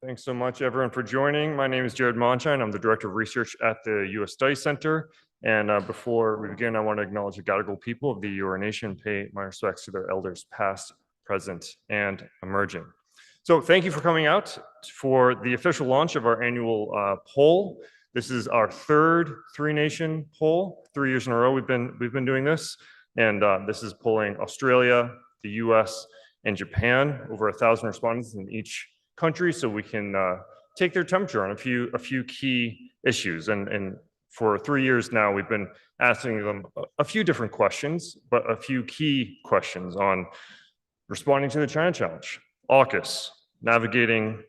Thanks so much, everyone, for joining. My name is Jared Mondschein. I'm the Director of Research at the U.S. Study Center. And before we begin, I want to acknowledge the Gadigal people of the Eora Nation, pay my respects to their elders past, present, and emerging. So thank you for coming out for the official launch of our annual poll. This is our third three-nation poll. 3 years in a row we've been doing this. And this is polling Australia, the U.S., and Japan, over 1,000 respondents in each country, so we can take their temperature on a few key issues. And for 3 years now, we've been asking them a few different questions, but a few key questions on responding to the China challenge, AUKUS, navigating,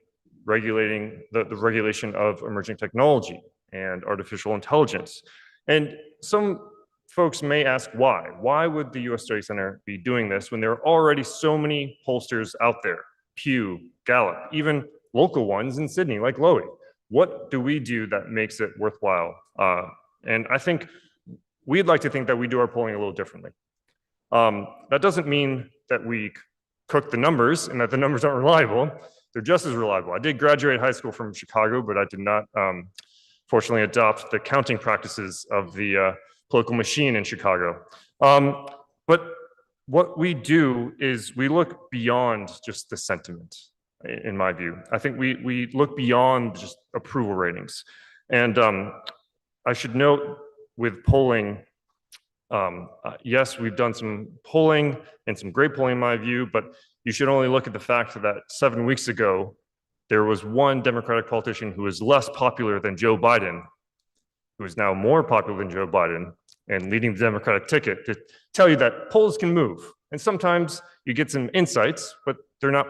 regulating the regulation of emerging technology and artificial intelligence. And some folks may ask why. Why would the U.S. Study Center be doing this when there are already so many pollsters out there? Pew, Gallup, even local ones in Sydney like Lowy. What do we do that makes it worthwhile? And I think we'd like to think that we do our polling a little differently. That doesn't mean that we cook the numbers and that the numbers aren't reliable. They're just as reliable. I did graduate high school from Chicago, but I did not, fortunately, adopt the counting practices of the political machine in Chicago. But what we do is we look beyond just the sentiment, in my view. I think we look beyond just approval ratings. And I should note with polling, yes, we've done some polling and some great polling in my view, but you should only look at the fact that 7 weeks ago, there was one Democratic politician who was less popular than Joe Biden, who is now more popular than Joe Biden and leading the Democratic ticket, to tell you that polls can move. And sometimes you get some insights, but they're not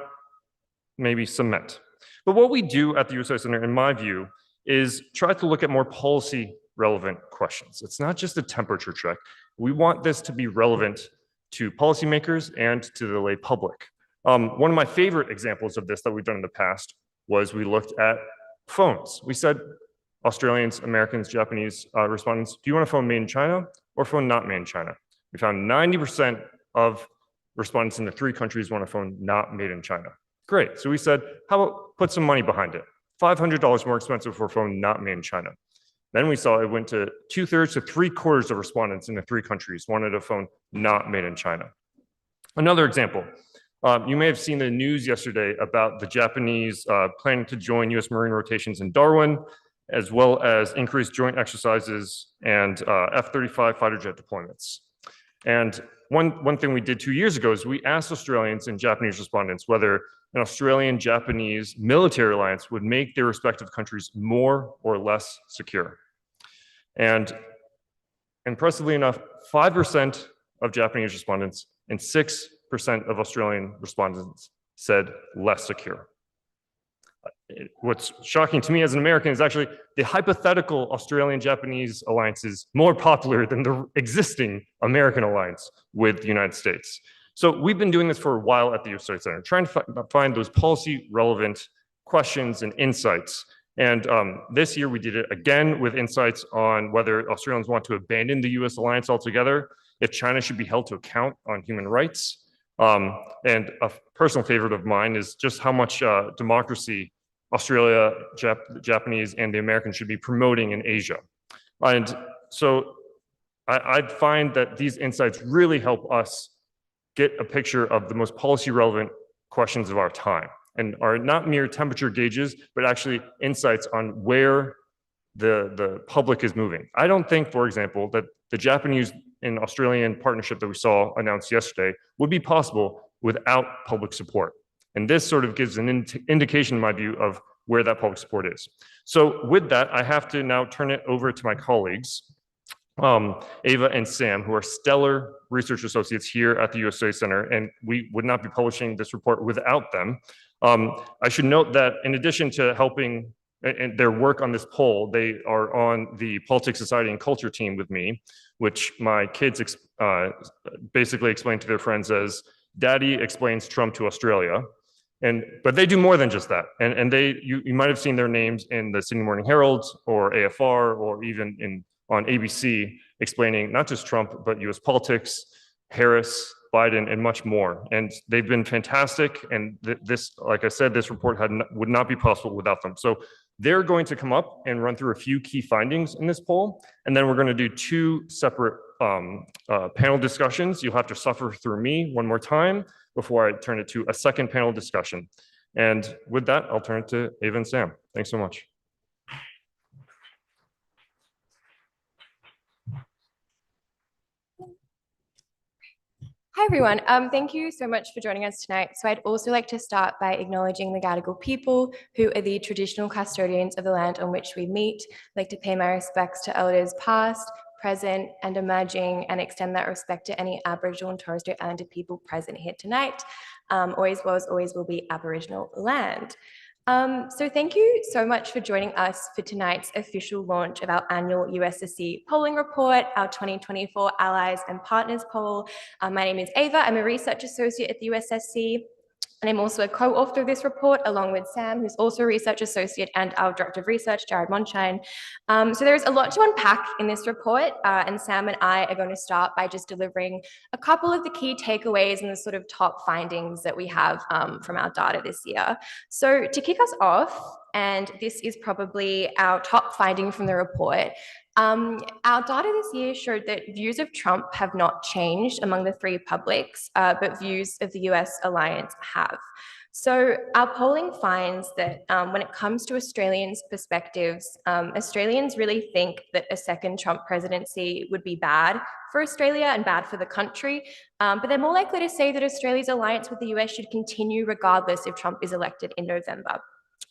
maybe cement. But what we do at the U.S. Study Center, in my view, is try to look at more policy relevant questions. It's not just a temperature check. We want this to be relevant to policymakers and to the lay public. One of my favorite examples of this that we've done in the past was we looked at phones. We said, Australians, Americans, Japanese respondents, do you want a phone made in China or a phone not made in China? We found 90% of respondents in the three countries want a phone not made in China. Great. So we said, how about put some money behind it? $500 more expensive for a phone not made in China. Then we saw it went to 2/3 to 3/4 of respondents in the three countries wanted a phone not made in China. Another example, you may have seen the news yesterday about the Japanese planning to join U.S. Marine rotations in Darwin, as well as increased joint exercises and F-35 fighter jet deployments. And one thing we did 2 years ago is we asked Australians and Japanese respondents whether an Australian-Japanese military alliance would make their respective countries more or less secure. And impressively enough, 5% of Japanese respondents and 6% of Australian respondents said less secure. What's shocking to me as an American is actually the hypothetical Australian-Japanese alliance is more popular than the existing American alliance with the United States. So we've been doing this for a while at the U.S. Study Center, trying to find those policy-relevant questions and insights. And this year we did it again with insights on whether Australians want to abandon the U.S. alliance altogether, if China should be held to account on human rights. And a personal favorite of mine is just how much democracy Australia, Japanese, and the Americans should be promoting in Asia. And so I find that these insights really help us get a picture of the most policy relevant questions of our time and are not mere temperature gauges, but actually insights on where the public is moving. I don't think, for example, that the Japanese and Australian partnership that we saw announced yesterday would be possible without public support. And this sort of gives an indication, in my view, of where that public support is. So with that, I have to now turn it over to my colleagues, Ava and Sam, who are stellar research associates here at the U.S. Study Center, and we would not be publishing this report without them. I should note that in addition to helping and their work on this poll, they are on the Politics, Society, and Culture team with me, which my kids basically explain to their friends as Daddy explains Trump to Australia. But they do more than just that. And you might have seen their names in the Sydney Morning Herald or AFR or even on ABC explaining not just Trump, but US politics, Harris, Biden, and much more. And they've been fantastic. And this, like I said, this report would not be possible without them. So they're going to come up and run through a few key findings in this poll. And then we're going to do two separate panel discussions. You'll have to suffer through me one more time before I turn it to a second panel discussion. And with that, I'll turn it to Ava and Sam. Thanks so much. Hi, everyone. Thank you so much for joining us tonight. So I'd also like to start by acknowledging the Gadigal people, who are the traditional custodians of the land on which we meet. I'd like to pay my respects to elders past, present, and emerging, and extend that respect to any Aboriginal and Torres Strait Islander people present here tonight. Always was, always will be Aboriginal land. So thank you so much for joining us for tonight's official launch of our annual USSC polling report, our 2024 Allies and Partners poll. My name is Ava. I'm a research associate at the USSC. And I'm also a co-author of this report, along with Sam, who's also a research associate, and our director of research, Garrett Mondschein. So there's a lot to unpack in this report, and Sam and I are going to start by just delivering a couple of the key takeaways and the sort of top findings that we have from our data this year. So to kick us off, and this is probably our top finding from the report, our data this year showed that views of Trump have not changed among the three publics, but views of the US alliance have. So our polling finds that when it comes to Australians' perspectives, Australians really think that a second Trump presidency would be bad for Australia and bad for the country, but they're more likely to say that Australia's alliance with the US should continue regardless if Trump is elected in November.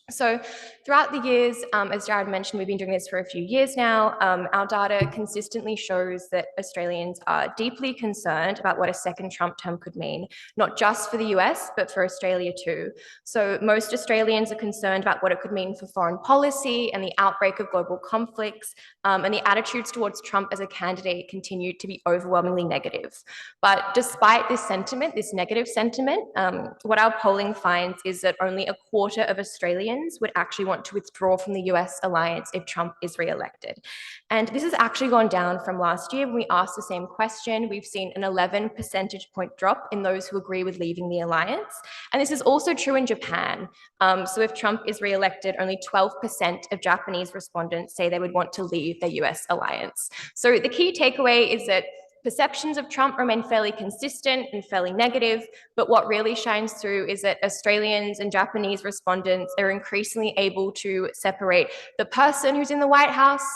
So throughout the years, as Jared mentioned, we've been doing this for a few years now. Our data consistently shows that Australians are deeply concerned about what a second Trump term could mean, not just for the US, but for Australia too. So most Australians are concerned about what it could mean for foreign policy and the outbreak of global conflicts, and the attitudes towards Trump as a candidate continue to be overwhelmingly negative. But despite this sentiment, this negative sentiment, what our polling finds is that only a quarter of Australians would actually want to withdraw from the US alliance if Trump is re-elected. And this has actually gone down from last year when we asked the same question. We've seen an 11 percentage point drop in those who agree with leaving the alliance. And this is also true in Japan. So if Trump is re-elected, only 12% of Japanese respondents say they would want to leave the US alliance. So the key takeaway is that perceptions of Trump remain fairly consistent and fairly negative, but what really shines through is that Australians and Japanese respondents are increasingly able to separate the person who's in the White House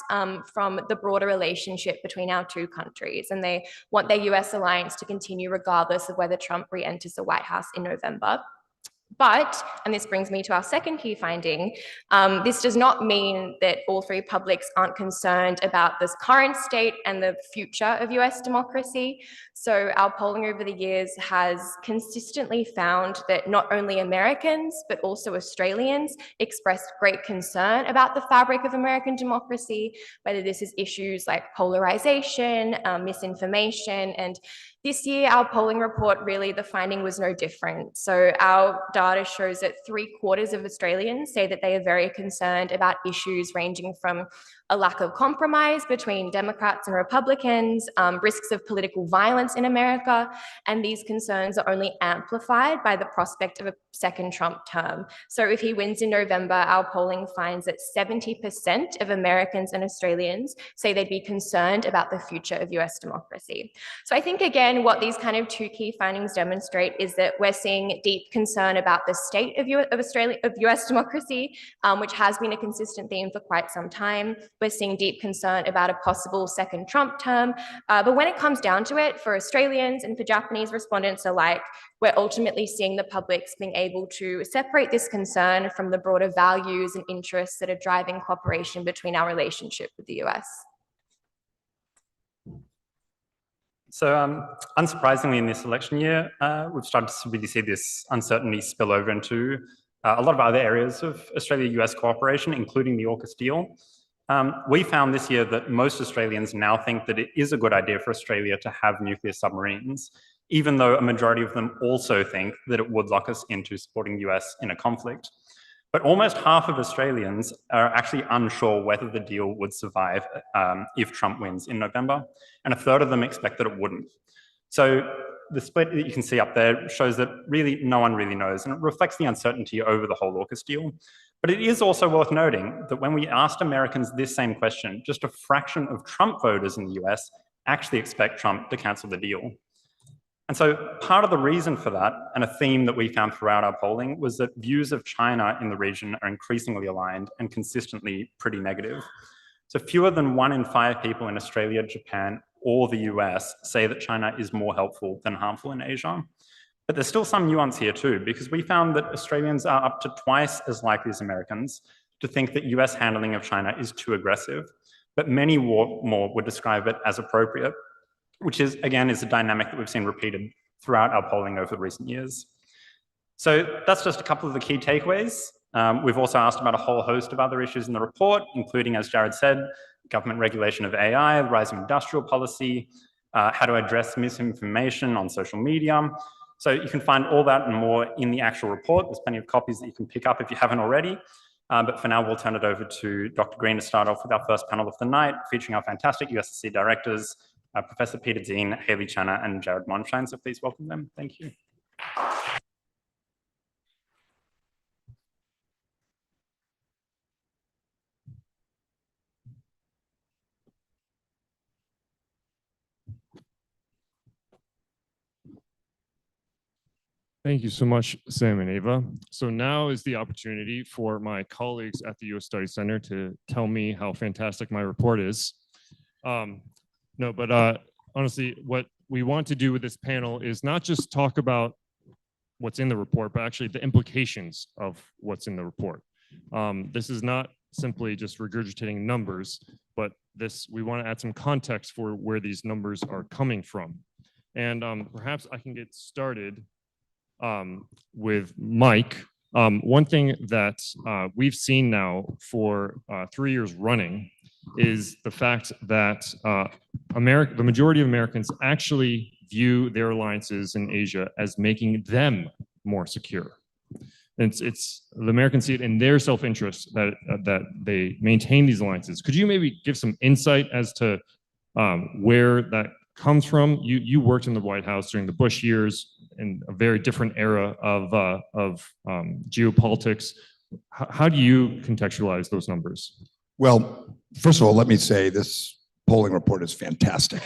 from the broader relationship between our two countries. And they want their US alliance to continue regardless of whether Trump re-enters the White House in November. But, and this brings me to our second key finding, this does not mean that all three publics aren't concerned about this current state and the future of US democracy. So our polling over the years has consistently found that not only Americans, but also Australians expressed great concern about the fabric of American democracy, whether this is issues like polarization, misinformation, and this year, our polling report, really, the finding was no different. So our data shows that 3/4 of Australians say that they are very concerned about issues ranging from a lack of compromise between Democrats and Republicans, risks of political violence in America, and these concerns are only amplified by the prospect of a second Trump term. So if he wins in November, our polling finds that 70% of Americans and Australians say they'd be concerned about the future of US democracy. So I think, again, what these kind of two key findings demonstrate is that we're seeing deep concern about the state of US democracy, which has been a consistent theme for quite some time. We're seeing deep concern about a possible second Trump term. But when it comes down to it, for Australians and for Japanese respondents alike, we're ultimately seeing the publics being able to separate this concern from the broader values and interests that are driving cooperation between our relationship with the US. So unsurprisingly, in this election year, we've started to really see this uncertainty spill over into a lot of other areas of Australia-US cooperation, including the AUKUS deal. We found this year that most Australians now think that it is a good idea for Australia to have nuclear submarines, even though a majority of them also think that it would lock us into supporting the US in a conflict. But almost half of Australians are actually unsure whether the deal would survive if Trump wins in November, and a third of them expect that it wouldn't. So the split that you can see up there shows that really no one really knows, and it reflects the uncertainty over the whole AUKUS deal. But it is also worth noting that when we asked Americans this same question, just a fraction of Trump voters in the US actually expect Trump to cancel the deal. And so part of the reason for that, and a theme that we found throughout our polling, was that views of China in the region are increasingly aligned and consistently pretty negative. So fewer than 1 in 5 people in Australia, Japan, or the US say that China is more helpful than harmful in Asia. But there's still some nuance here too, because we found that Australians are up to twice as likely as Americans to think that US handling of China is too aggressive, but many more would describe it as appropriate, which is, again, is a dynamic that we've seen repeated throughout our polling over recent years. So that's just a couple of the key takeaways. We've also asked about a whole host of other issues in the report, including, as Jared said, government regulation of AI, rising industrial policy, how to address misinformation on social media. So you can find all that and more in the actual report. There's plenty of copies that you can pick up if you haven't already. But for now, we'll turn it over to Dr. Green to start off with our first panel of the night, featuring our fantastic USSC directors, Professor Peter Dean, Haley Channa, and Jared Mondschein. So please welcome them. Thank you. Thank you so much, Sam and Ava. So now is the opportunity for my colleagues at the U.S. Studies Center to tell me how fantastic my report is. Honestly, what we want to do with this panel is not just talk about what's in the report, but actually the implications of what's in the report. This is not simply just regurgitating numbers, but we want to add some context for where these numbers are coming from. And perhaps I can get started with Mike. One thing that we've seen now for 3 years running is the fact that the majority of Americans actually view their alliances in Asia as making them more secure. And the Americans see it in their self-interest that they maintain these alliances. Could you maybe give some insight as to where that comes from? You worked in the White House during the Bush years in a very different era of geopolitics. How do you contextualize those numbers? Well, first of all, let me say this polling report is fantastic.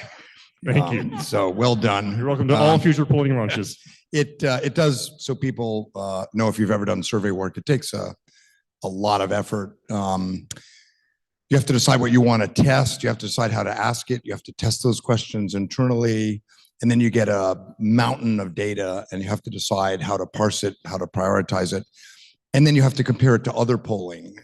Thank you. So well done. You're welcome to all future polling launches. It does, so people know if you've ever done survey work, it takes a lot of effort. You have to decide what you want to test. You have to decide how to ask it. You have to test those questions internally. And then you get a mountain of data and you have to decide how to parse it, how to prioritize it. And then you have to compare it to other polling,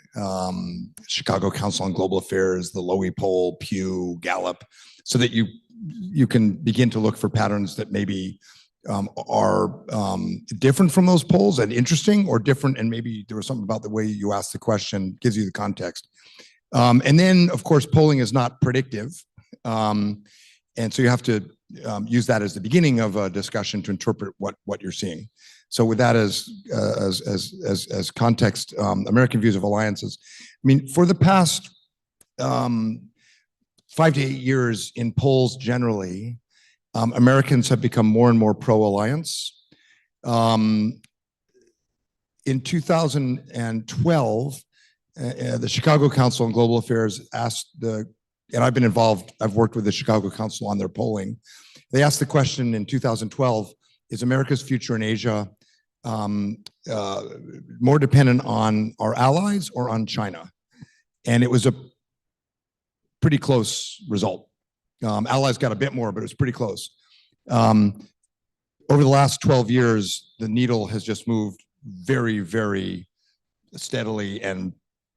Chicago Council on Global Affairs, the Lowy poll, Pew, Gallup, so that you can begin to look for patterns that maybe are different from those polls and interesting, or different, and maybe there was something about the way you asked the question gives you the context. And then, of course, polling is not predictive. And so you have to use that as the beginning of a discussion to interpret what you're seeing. So with that as context, American views of alliances. I mean, for the past 5 to 8 years in polls generally, Americans have become more and more pro-alliance. In 2012, the Chicago Council on Global Affairs asked and I've been involved, I've worked with the Chicago Council on their polling. They asked the question in 2012, is America's future in Asia more dependent on our allies or on China? And it was a pretty close result. Allies got a bit more, but it was pretty close. Over the last 12 years, the needle has just moved very, very steadily and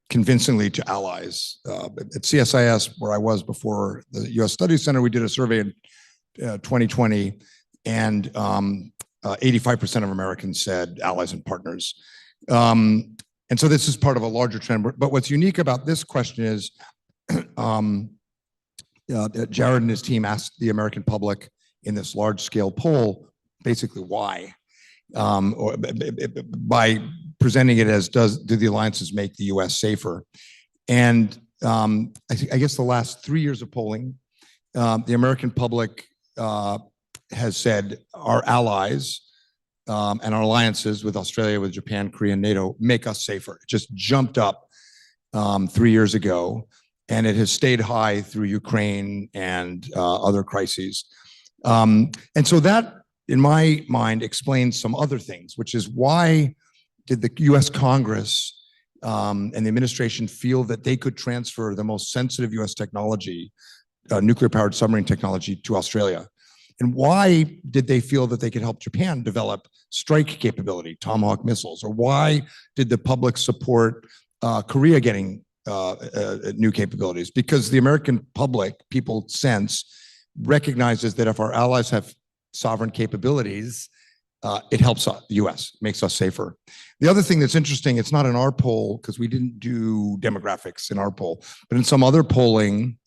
convincingly to allies. At CSIS, where I was before the U.S. Studies Center, we did a survey in 2020, and 85% of Americans said allies and partners. And so this is part of a larger trend. But what's unique about this question is Jared and his team asked the American public in this large-scale poll, basically why, or by presenting it as do the alliances make the U.S. safer? And I guess the last 3 years of polling, the American public has said our allies and our alliances with Australia, with Japan, Korea, and NATO make us safer. It just jumped up 3 years ago, and it has stayed high through Ukraine and other crises. And so that, in my mind, explains some other things, which is why did the US Congress and the administration feel that they could transfer the most sensitive US technology, nuclear-powered submarine technology, to Australia? And why did they feel that they could help Japan develop strike capability, Tomahawk missiles? Or why did the public support Korea getting new capabilities? Because the American public, people sense, recognizes that if our allies have sovereign capabilities, it helps the US, makes us safer. The other thing that's interesting, it's not in our poll because we didn't do demographics in our poll, but in some other polling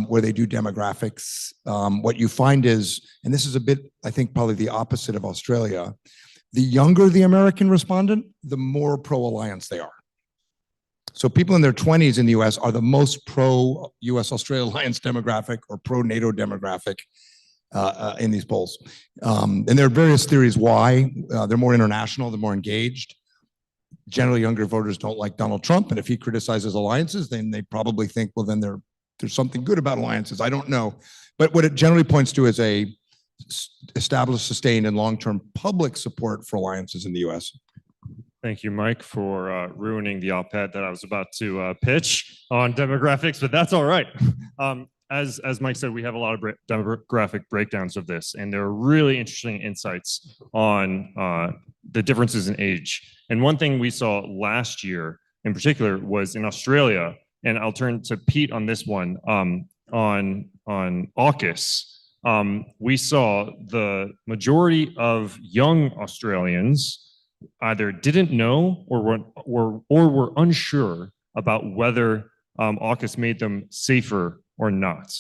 where they do demographics, what you find is, and this is a bit, I think, probably the opposite of Australia, the younger the American respondent, the more pro-alliance they are. So people in their 20s in the US are the most pro-US-Australia alliance demographic or pro-NATO demographic in these polls. And there are various theories why. They're more international, they're more engaged. Generally, younger voters don't like Donald Trump, and if he criticizes alliances, then they probably think, well, then there's something good about alliances. I don't know. But what it generally points to is a established, sustained, and long-term public support for alliances in the US. Thank you, Mike, for ruining the op-ed that I was about to pitch on demographics, but that's all right. As Mike said, we have a lot of demographic breakdowns of this, and there are really interesting insights on the differences in age. And one thing we saw last year in particular was in Australia, and I'll turn to Pete on this one, on AUKUS. We saw the majority of young Australians either didn't know or were unsure about whether AUKUS made them safer or not.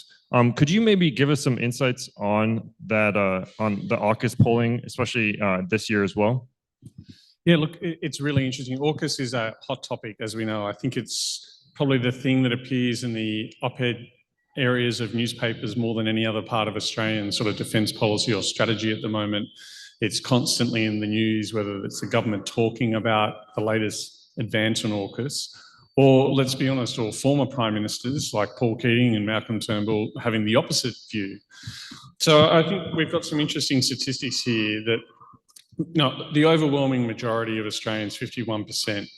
Could you maybe give us some insights on that, on the AUKUS polling, especially this year as well? Yeah, look, it's really interesting. AUKUS is a hot topic, as we know. I think it's probably the thing that appears in the op-ed areas of newspapers more than any other part of Australian sort of defence policy or strategy at the moment. It's constantly in the news, whether it's the government talking about the latest advance on AUKUS, or let's be honest, or former prime ministers like Paul Keating and Malcolm Turnbull having the opposite view. So I think we've got some interesting statistics here that the overwhelming majority of Australians, 51%,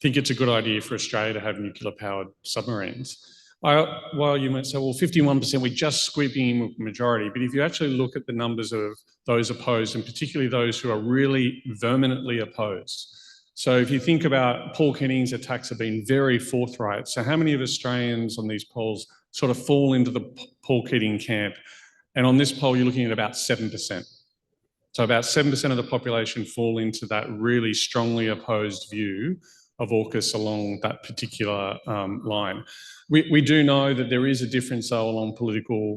think it's a good idea for Australia to have nuclear-powered submarines. While you might say, well, 51%, we're just squeaking in with the majority, but if you actually look at the numbers of those opposed, and particularly those who are really vehemently opposed. So if you think about Paul Keating's attacks have been very forthright. So how many of Australians on these polls sort of fall into the Paul Keating camp? And on this poll, you're looking at about 7%. So about 7% of the population fall into that really strongly opposed view of AUKUS along that particular line. We do know that there is a difference though along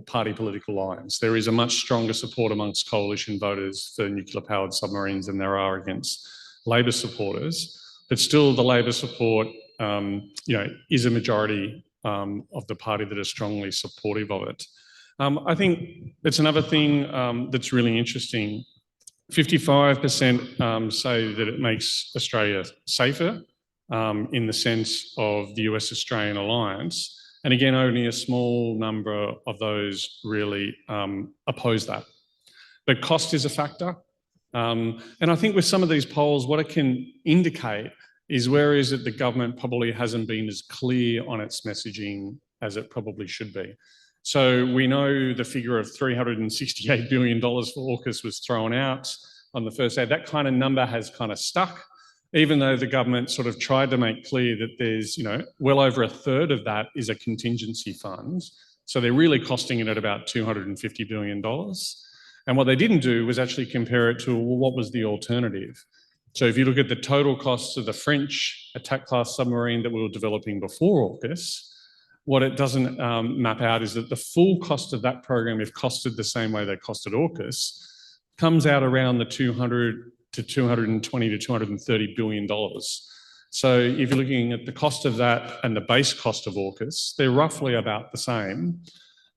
party political lines. There is a much stronger support amongst coalition voters for nuclear-powered submarines than there are against Labor supporters. But still, the Labor support, is a majority of the party that is strongly supportive of it. I think it's another thing that's really interesting. 55% say that it makes Australia safer. In the sense of the US-Australian alliance. And again, only a small number of those really oppose that. But cost is a factor. And I think with some of these polls, what it can indicate is where is it the government probably hasn't been as clear on its messaging as it probably should be. So we know the figure of $368 billion for AUKUS was thrown out on the first day. That kind of number has kind of stuck, even though the government sort of tried to make clear that there's, well over a third of that is a contingency fund. So they're really costing it at about $250 billion. And what they didn't do was actually compare it to, well, what was the alternative? So if you look at the total costs of the French attack class submarine that we were developing before AUKUS, what it doesn't map out is that the full cost of that program, if costed the same way they costed AUKUS, comes out around the $220 to $230 billion. So if you're looking at the cost of that and the base cost of AUKUS, they're roughly about the same.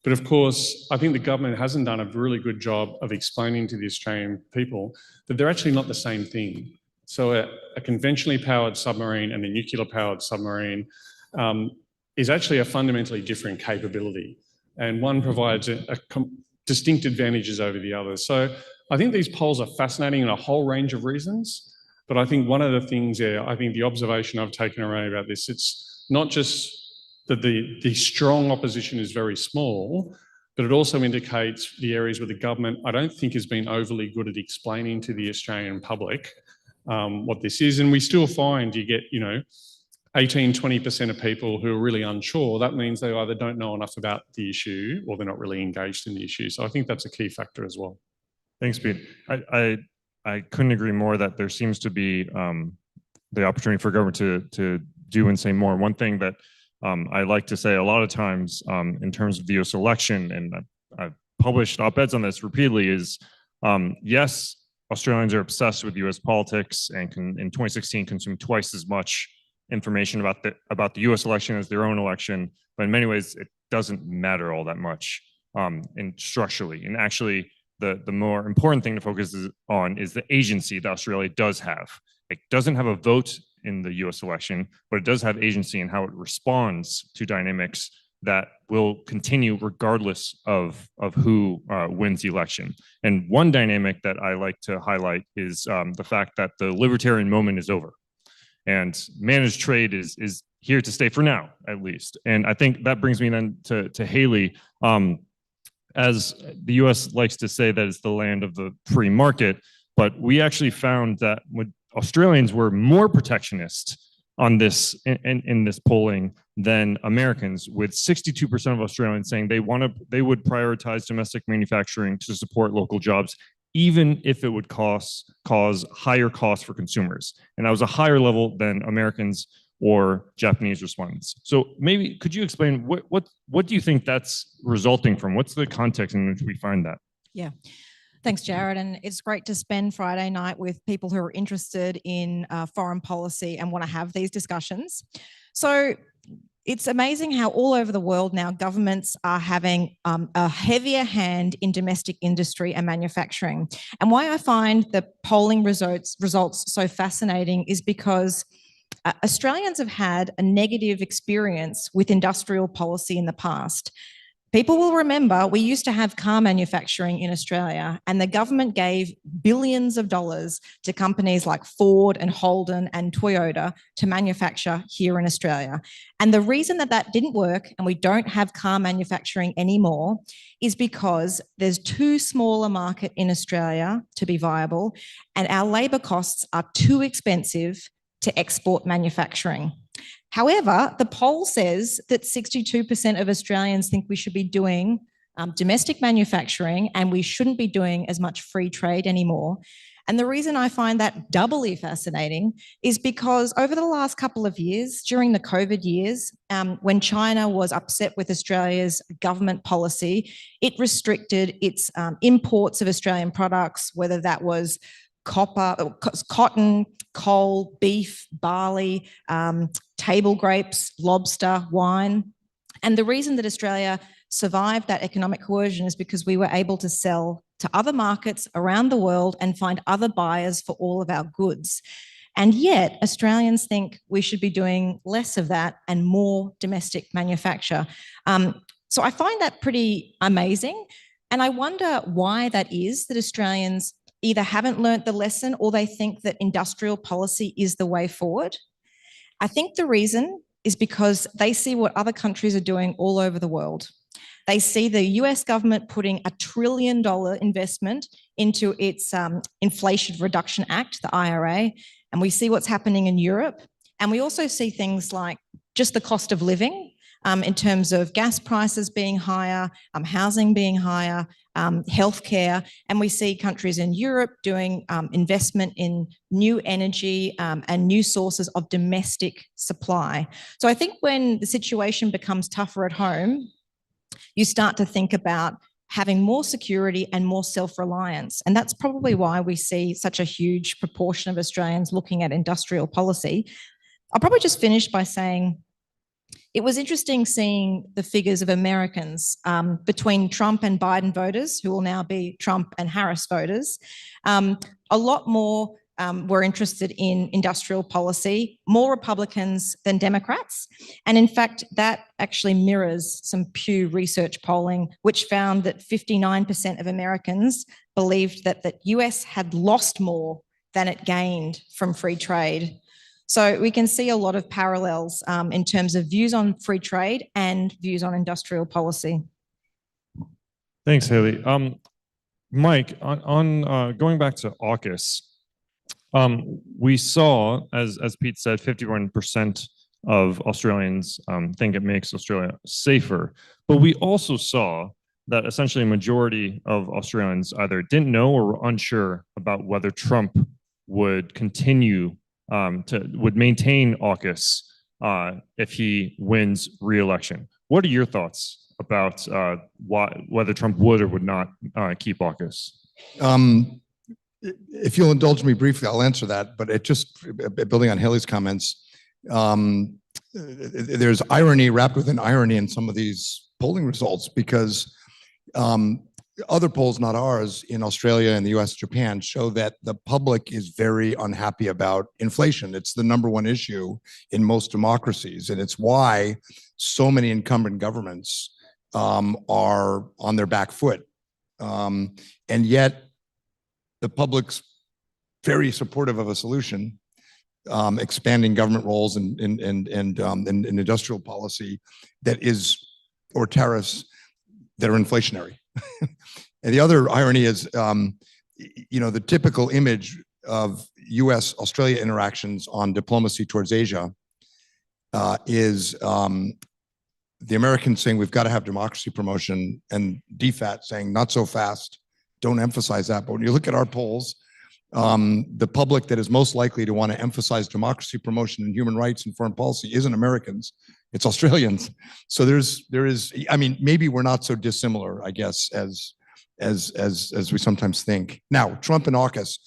But of course, I think the government hasn't done a really good job of explaining to the Australian people that they're actually not the same thing. So a conventionally powered submarine and a nuclear powered submarine is actually a fundamentally different capability. And one provides distinct advantages over the other. So I think these polls are fascinating in a whole range of reasons. But I think one of the things there, I think the observation I've taken away about this, it's not just that the strong opposition is very small, but it also indicates the areas where the government, I don't think, has been overly good at explaining to the Australian public what this is. And we still find you get, 18, 20% of people who are really unsure. That means they either don't know enough about the issue or they're not really engaged in the issue. So I think that's a key factor as well. Thanks, Pete. I couldn't agree more that there seems to be the opportunity for government to do and say more. One thing that I like to say a lot of times in terms of the US election, and I've published op-eds on this repeatedly, is yes, Australians are obsessed with US politics and can, in 2016, consume twice as much information about the US election as their own election. But in many ways, it doesn't matter all that much structurally. And actually, the more important thing to focus on is the agency that Australia does have. It doesn't have a vote in the US election, but it does have agency in how it responds to dynamics that will continue regardless of who wins the election. And one dynamic that I like to highlight is the fact that the libertarian moment is over. And managed trade is here to stay for now, at least. And I think that brings me then to Haley. As the US likes to say that it's the land of the free market, but we actually found that Australians were more protectionist on this in this polling than Americans, with 62% of Australians saying they would prioritize domestic manufacturing to support local jobs, even if it would cause higher costs for consumers. And that was a higher level than Americans or Japanese respondents. So maybe could you explain what do you think that's resulting from? What's the context in which we find that? Yeah. Thanks, Jared. And it's great to spend Friday night with people who are interested in foreign policy and want to have these discussions. So it's amazing how all over the world now governments are having a heavier hand in domestic industry and manufacturing. And why I find the polling results so fascinating is because Australians have had a negative experience with industrial policy in the past. People will remember we used to have car manufacturing in Australia, and the government gave billions of dollars to companies like Ford and Holden and Toyota to manufacture here in Australia. And the reason that didn't work and we don't have car manufacturing anymore is because there's too small a market in Australia to be viable, and our labour costs are too expensive to export manufacturing. However, the poll says that 62% of Australians think we should be doing domestic manufacturing and we shouldn't be doing as much free trade anymore. And the reason I find that doubly fascinating is because over the last couple of years, during the COVID years, when China was upset with Australia's government policy, it restricted its imports of Australian products, whether that was cotton, coal, beef, barley, table grapes, lobster, wine. And the reason that Australia survived that economic coercion is because we were able to sell to other markets around the world and find other buyers for all of our goods. And yet Australians think we should be doing less of that and more domestic manufacture. So I find that pretty amazing. And I wonder why that is, that Australians either haven't learnt the lesson or they think that industrial policy is the way forward. I think the reason is because they see what other countries are doing all over the world. They see the US government putting $1 trillion investment into its Inflation Reduction Act, the IRA, and we see what's happening in Europe. And we also see things like just the cost of living in terms of gas prices being higher, housing being higher, healthcare, and we see countries in Europe doing investment in new energy and new sources of domestic supply. So I think when the situation becomes tougher at home, you start to think about having more security and more self-reliance. And that's probably why we see such a huge proportion of Australians looking at industrial policy. I'll probably just finish by saying it was interesting seeing the figures of Americans between Trump and Biden voters, who will now be Trump and Harris voters. A lot more were interested in industrial policy, more Republicans than Democrats. And in fact, that actually mirrors some Pew Research polling, which found that 59% of Americans believed that the US had lost more than it gained from free trade. So we can see a lot of parallels in terms of views on free trade and views on industrial policy. Thanks, Haley. Mike, on going back to AUKUS, we saw, as Pete said, 51% of Australians think it makes Australia safer. But we also saw that essentially a majority of Australians either didn't know or were unsure about whether Trump would continue would maintain AUKUS if he wins re-election. What are your thoughts about whether Trump would or would not keep AUKUS? If you'll indulge me briefly, I'll answer that. But it just building on Haley's comments, there's irony wrapped within irony in some of these polling results, because other polls, not ours, in Australia and the US, Japan, show that the public is very unhappy about inflation. It's the #1 issue in most democracies. And it's why so many incumbent governments are on their back foot. And yet the public's very supportive of a solution, expanding government roles and industrial policy that is, or tariffs that are inflationary. And the other irony is, the typical image of US-Australia interactions on diplomacy towards Asia is the Americans saying we've got to have democracy promotion, and DFAT saying not so fast, don't emphasize that. But when you look at our polls, the public that is most likely to want to emphasize democracy promotion and human rights and foreign policy isn't Americans, it's Australians. So there is, maybe we're not so dissimilar, I guess, as we sometimes think. Now, Trump and AUKUS.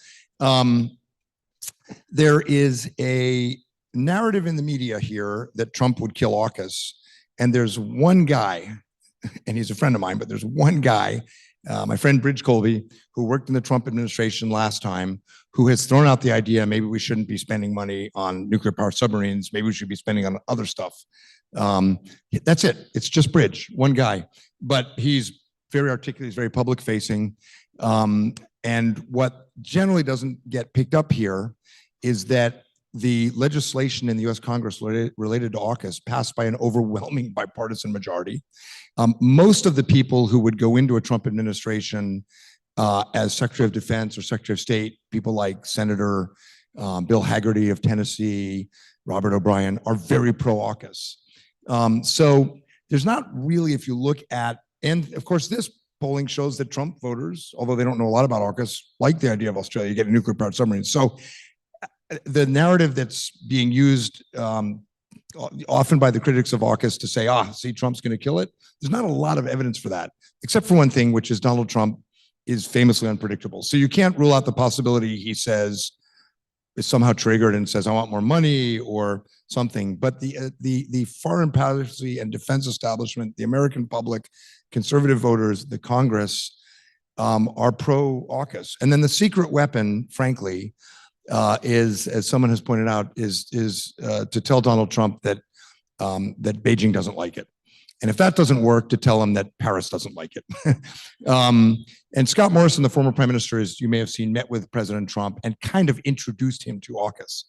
There is a narrative in the media here that Trump would kill AUKUS. And there's one guy, and he's a friend of mine, but there's one guy, my friend Bridge Colby, who worked in the Trump administration last time, who has thrown out the idea maybe we shouldn't be spending money on nuclear powered submarines, maybe we should be spending on other stuff. That's it. It's just Bridge, one guy. But he's very articulate, he's very public facing. And what generally doesn't get picked up here is that the legislation in the US Congress related to AUKUS passed by an overwhelming bipartisan majority. Most of the people who would go into a Trump administration as Secretary of Defense or Secretary of State, people like Senator Bill Hagerty of Tennessee, Robert O'Brien, are very pro-AUKUS. So there's not really, if you look at, and of course this polling shows that Trump voters, although they don't know a lot about AUKUS, like the idea of Australia getting nuclear powered submarines. So the narrative that's being used often by the critics of AUKUS to say, see, Trump's going to kill it. There's not a lot of evidence for that, except for one thing, which is Donald Trump is famously unpredictable. So you can't rule out the possibility he says is somehow triggered and says, I want more money or something. But the foreign policy and defense establishment, the American public, conservative voters, the Congress are pro-AUKUS. And then the secret weapon, frankly, is, as someone has pointed out, is to tell Donald Trump that that Beijing doesn't like it. And if that doesn't work, to tell him that Paris doesn't like it. And Scott Morrison, the former prime minister, as you may have seen, met with President Trump and kind of introduced him to AUKUS.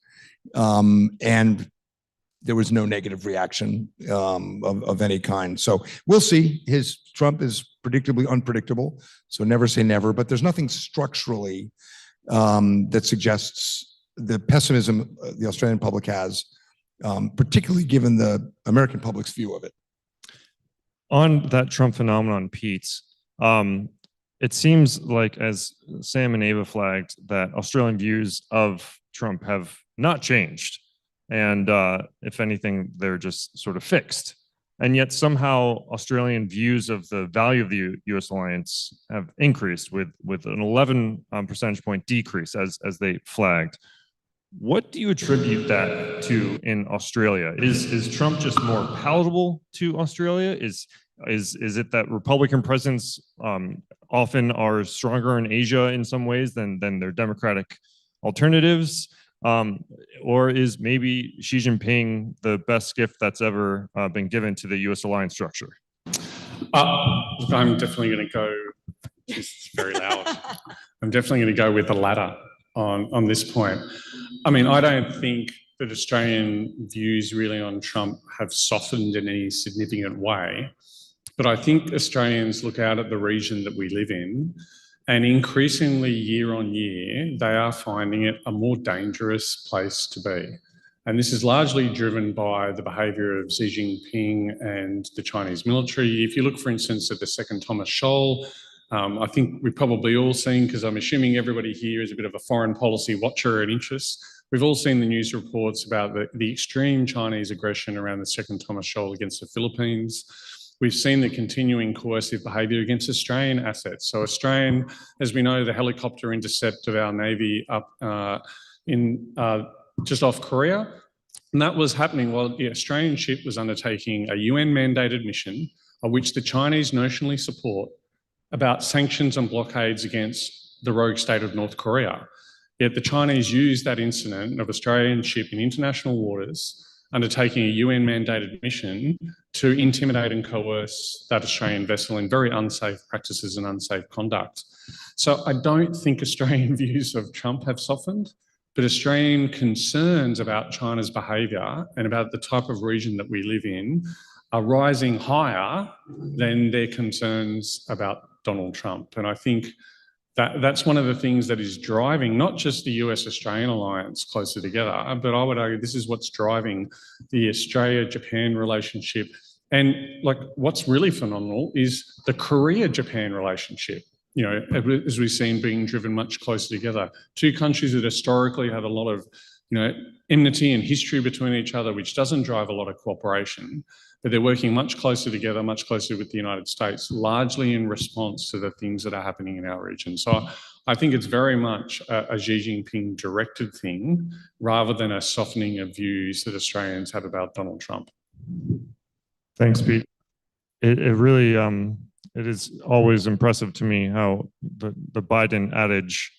And there was no negative reaction of any kind. So we'll see. Trump is predictably unpredictable. So never say never, but there's nothing structurally that suggests the pessimism the Australian public has, particularly given the American public's view of it. On that Trump phenomenon, Pete, it seems like, as Sam and Ava flagged, that Australian views of Trump have not changed. And if anything, they're just sort of fixed. And yet somehow Australian views of the value of the US alliance have increased with an 11 percentage point decrease, as they flagged. What do you attribute that to in Australia? Is Trump just more palatable to Australia? Is it that Republican presidents often are stronger in Asia in some ways than their Democratic alternatives? Or is maybe Xi Jinping the best gift that's ever been given to the U.S. alliance structure? I'm definitely going to go, it's very loud. I'm definitely going to go with the latter on this point. I mean, I don't think that Australian views really on Trump have softened in any significant way, but I think Australians look out at the region that we live in, and increasingly year on year, they are finding it a more dangerous place to be. And this is largely driven by the behaviour of Xi Jinping and the Chinese military. If you look, for instance, at the Second Thomas Shoal, I think we've probably all seen, because I'm assuming everybody here is a bit of a foreign policy watcher and interest, we've all seen the news reports about the extreme Chinese aggression around the Second Thomas Shoal against the Philippines. We've seen the continuing coercive behaviour against Australian assets. So Australian, as we know, the helicopter intercept of our Navy up just off Korea, and that was happening while the Australian ship was undertaking a UN-mandated mission, of which the Chinese notionally support, about sanctions and blockades against the rogue state of North Korea. Yet the Chinese used that incident of Australian ship in international waters undertaking a UN-mandated mission to intimidate and coerce that Australian vessel in very unsafe practices and unsafe conduct. So I don't think Australian views of Trump have softened, but Australian concerns about China's behaviour and about the type of region that we live in are rising higher than their concerns about Donald Trump. And I think that's one of the things that is driving not just the US-Australian alliance closer together, but I would argue this is what's driving the Australia-Japan relationship. And like, what's really phenomenal is the Korea-Japan relationship, you know, as we've seen being driven much closer together. Two countries that historically have a lot of, you know, enmity and history between each other, which doesn't drive a lot of cooperation, but they're working much closer together, much closer with the United States, largely in response to the things that are happening in our region. So I think it's very much a Xi Jinping directed thing rather than a softening of views that Australians have about Donald Trump. Thanks, Pete. It really, it is always impressive to me how the Biden adage,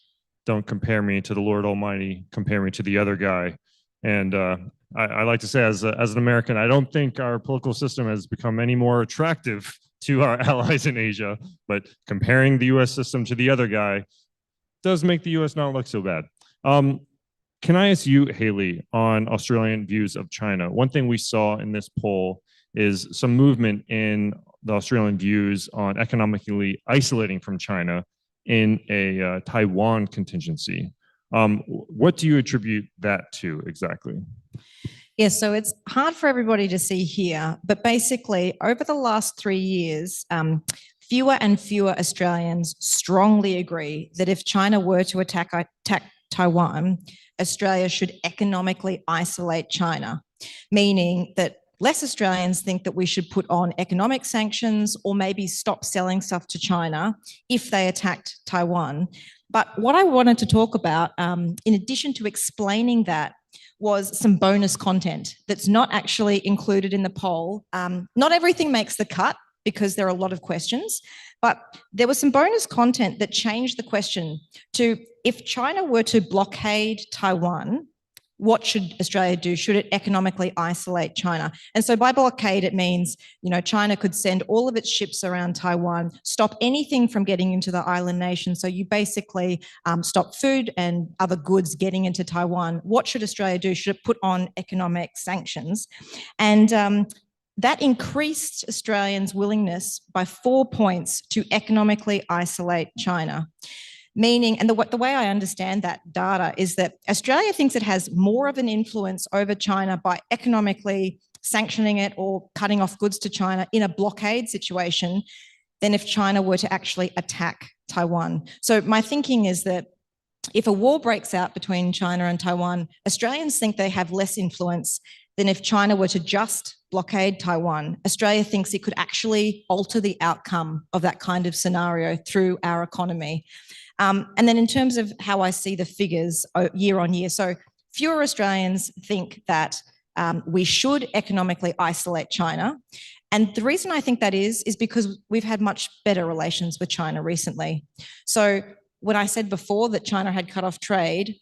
don't compare me to the Lord Almighty, compare me to the other guy. And I like to say, as an American, I don't think our political system has become any more attractive to our allies in Asia, but comparing the US system to the other guy does make the US not look so bad. Can I ask you, Haley, on Australian views of China? One thing we saw in this poll is some movement in the Australian views on economically isolating from China in a Taiwan contingency. What do you attribute that to exactly? Yeah, so it's hard for everybody to see here, but basically over the last 3 years, fewer and fewer Australians strongly agree that if China were to attack Taiwan, Australia should economically isolate China, meaning that less Australians think that we should put on economic sanctions or maybe stop selling stuff to China if they attacked Taiwan. But what I wanted to talk about, in addition to explaining that, was some bonus content that's not actually included in the poll. Not everything makes the cut because there are a lot of questions, but there was some bonus content that changed the question to, if China were to blockade Taiwan, what should Australia do? Should it economically isolate China? And so by blockade, it means, you know, China could send all of its ships around Taiwan, stop anything from getting into the island nation. So you basically stop food and other goods getting into Taiwan. What should Australia do? Should it put on economic sanctions? And that increased Australians' willingness by 4 points to economically isolate China. Meaning, and the way I understand that data is that Australia thinks it has more of an influence over China by economically sanctioning it or cutting off goods to China in a blockade situation than if China were to actually attack Taiwan. So my thinking is that if a war breaks out between China and Taiwan, Australians think they have less influence than if China were to just blockade Taiwan. Australia thinks it could actually alter the outcome of that kind of scenario through our economy. And then in terms of how I see the figures year on year, so fewer Australians think that we should economically isolate China. And the reason I think that is because we've had much better relations with China recently. So when I said before that China had cut off trade,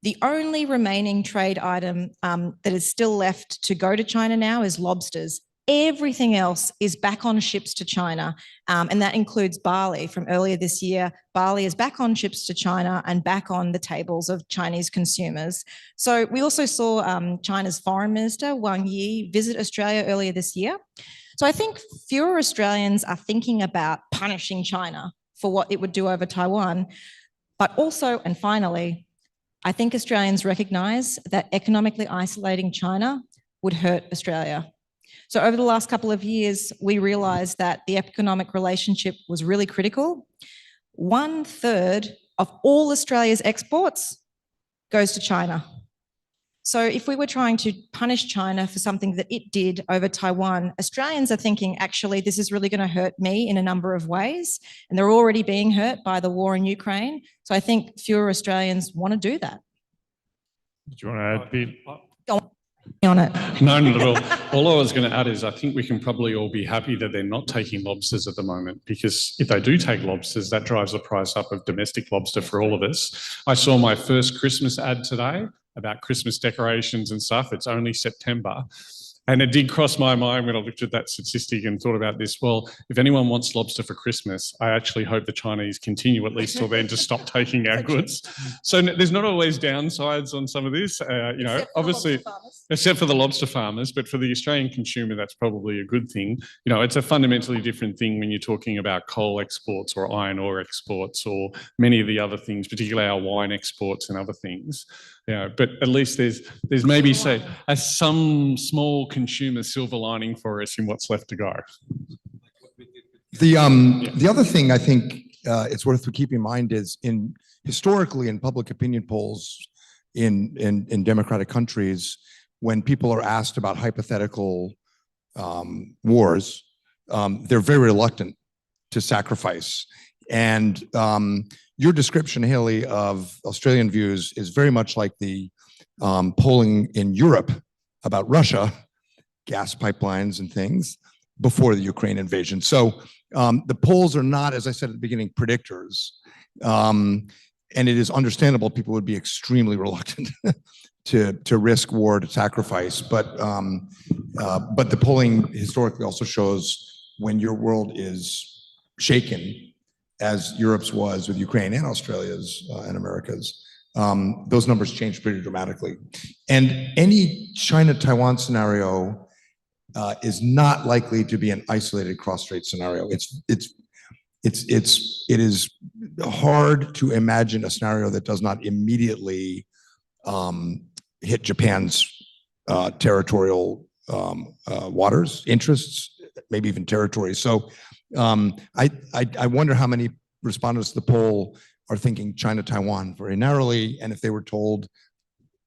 the only remaining trade item that is still left to go to China now is lobsters. Everything else is back on ships to China, and that includes barley from earlier this year. Barley is back on ships to China and back on the tables of Chinese consumers. So we also saw China's foreign minister, Wang Yi, visit Australia earlier this year. So I think fewer Australians are thinking about punishing China for what it would do over Taiwan. But also, and finally, I think Australians recognise that economically isolating China would hurt Australia. So over the last couple of years, we realised that the economic relationship was really critical. 1/3 of all Australia's exports goes to China. So if we were trying to punish China for something that it did over Taiwan, Australians are thinking, actually, this is really going to hurt me in a number of ways. And they're already being hurt by the war in Ukraine. So I think fewer Australians want to do that. Do you want to add, Pete? On it. No, not at all. All I was going to add is I think we can probably all be happy that they're not taking lobsters at the moment, because if they do take lobsters, that drives the price up of domestic lobster for all of us. I saw my first Christmas ad today about Christmas decorations and stuff. It's only September. And it did cross my mind when I looked at that statistic and thought about this. Well, if anyone wants lobster for Christmas, I actually hope the Chinese continue at least till then to stop taking our goods. So there's not always downsides on some of this, you know, obviously, except for the lobster farmers, but for the Australian consumer, that's probably a good thing. You know, it's a fundamentally different thing when you're talking about coal exports or iron ore exports or many of the other things, particularly our wine exports and other things. You know, but at least there's maybe say some small consumer silver lining for us in what's left to go. The other thing I think it's worth keeping in mind is historically in public opinion polls in democratic countries, when people are asked about hypothetical wars, they're very reluctant to sacrifice. And your description, Haley, of Australian views is very much like the polling in Europe about Russia, gas pipelines and things, before the Ukraine invasion. So the polls are not, as I said at the beginning, predictors. And it is understandable people would be extremely reluctant to risk war, to sacrifice. But the polling historically also shows when your world is shaken, as Europe's was with Ukraine and Australia's and America's, those numbers change pretty dramatically. And any China-Taiwan scenario is not likely to be an isolated cross-strait scenario. It is hard to imagine a scenario that does not immediately hit Japan's territorial waters, interests, maybe even territory. So I wonder how many respondents to the poll are thinking China-Taiwan very narrowly, and if they were told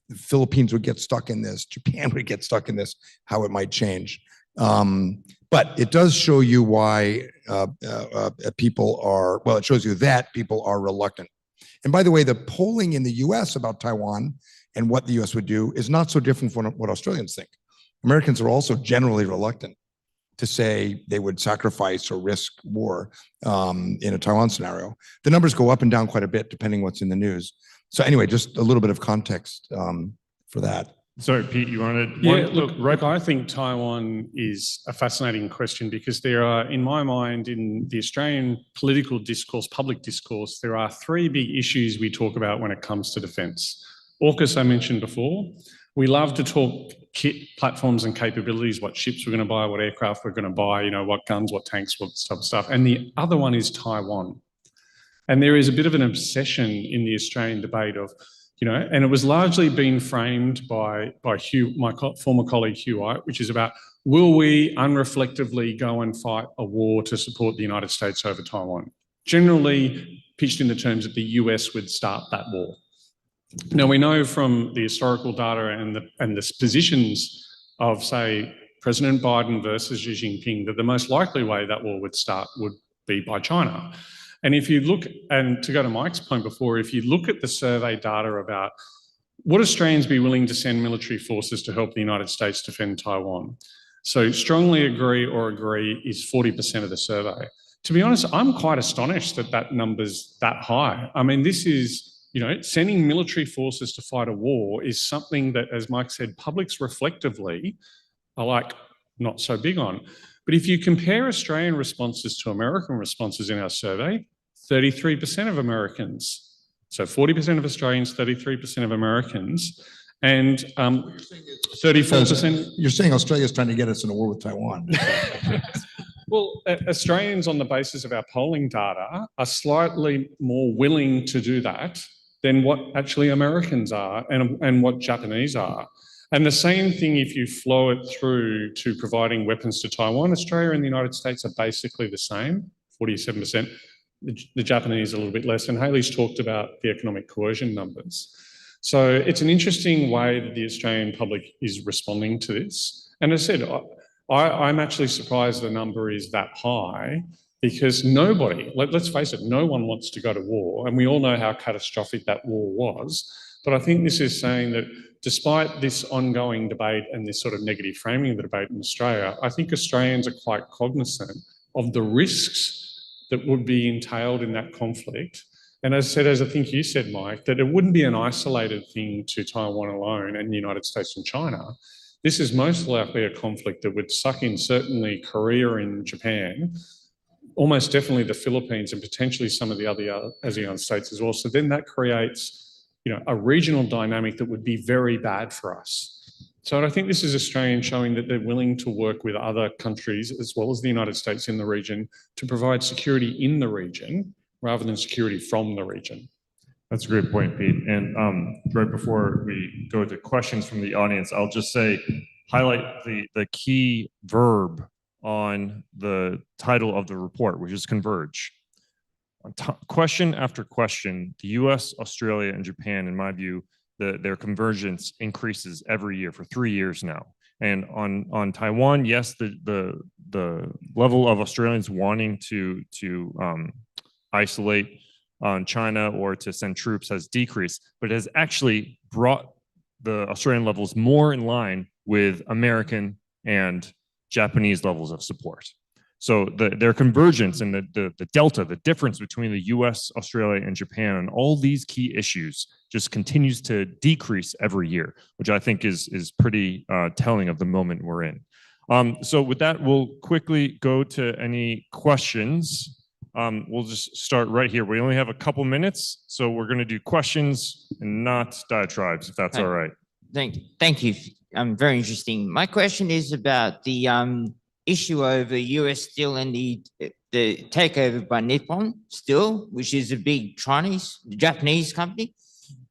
the Philippines would get stuck in this, Japan would get stuck in this, how it might change. But it does show you why people are, well, it shows you that people are reluctant. And by the way, the polling in the US about Taiwan and what the US would do is not so different from what Australians think. Americans are also generally reluctant to say they would sacrifice or risk war in a Taiwan scenario. The numbers go up and down quite a bit depending what's in the news. So anyway, just a little bit of context for that. Sorry, Pete, you wanted? Yeah, look, I think Taiwan is a fascinating question because there are, in my mind, in the Australian political discourse, public discourse, there are three big issues we talk about when it comes to defence. AUKUS, I mentioned before. We love to talk kit, platforms and capabilities, what ships we're going to buy, what aircraft we're going to buy, you know, what guns, what tanks, what stuff. And the other one is Taiwan. And there is a bit of an obsession in the Australian debate of, you know, and it was largely being framed by Hugh, my former colleague Hugh White, which is about, will we unreflectively go and fight a war to support the United States over Taiwan? Generally pitched in the terms that the US would start that war. Now, we know from the historical data and the positions of, say, President Biden versus Xi Jinping, that the most likely way that war would start would be by China. And if you look, and to go to Mike's point before, if you look at the survey data about would Australians be willing to send military forces to help the United States defend Taiwan? So strongly agree or agree is 40% of the survey. To be honest, I'm quite astonished that that number's that high. I mean, this is, sending military forces to fight a war is something that, as Mike said, publics reflectively are like not so big on. But if you compare Australian responses to American responses in our survey, 33% of Americans. So 40% of Australians, 33% of Americans, and 34%. You're saying Australia's trying to get us in a war with Taiwan. Well, Australians, on the basis of our polling data, are slightly more willing to do that than what actually Americans are and what Japanese are. And the same thing if you flow it through to providing weapons to Taiwan. Australia and the United States are basically the same, 47%. The Japanese a little bit less. And Hayley's talked about the economic coercion numbers. So it's an interesting way that the Australian public is responding to this. And as I said, I'm actually surprised the number is that high because nobody, let's face it, no one wants to go to war. And we all know how catastrophic that war was. But I think this is saying that despite this ongoing debate and this sort of negative framing of the debate in Australia, I think Australians are quite cognizant of the risks that would be entailed in that conflict. And as I said, as I think you said, Mike, that it wouldn't be an isolated thing to Taiwan alone and the United States and China. This is most likely a conflict that would suck in certainly Korea and Japan, almost definitely the Philippines and potentially some of the other ASEAN states as well. So then that creates, a regional dynamic that would be very bad for us. So I think this is Australian showing that they're willing to work with other countries as well as the United States in the region to provide security in the region rather than security from the region. That's a great point, Pete. And right before we go to questions from the audience, I'll just highlight the key verb on the title of the report, which is converge. Question after question, the US, Australia, and Japan, in my view, their convergence increases every year for 3 years now. And on Taiwan, yes, the level of Australians wanting to isolate on China or to send troops has decreased, but it has actually brought the Australian levels more in line with American and Japanese levels of support. So their convergence and the delta, the difference between the US, Australia, and Japan on all these key issues just continues to decrease every year, which I think is pretty telling of the moment we're in. So with that, we'll quickly go to any questions. We'll just start right here. We only have a couple minutes, so we're going to do questions and not diatribes, if that's all right. Thank you. Very interesting. My question is about the issue over US Steel and the takeover by Nippon Steel, which is a big Japanese company,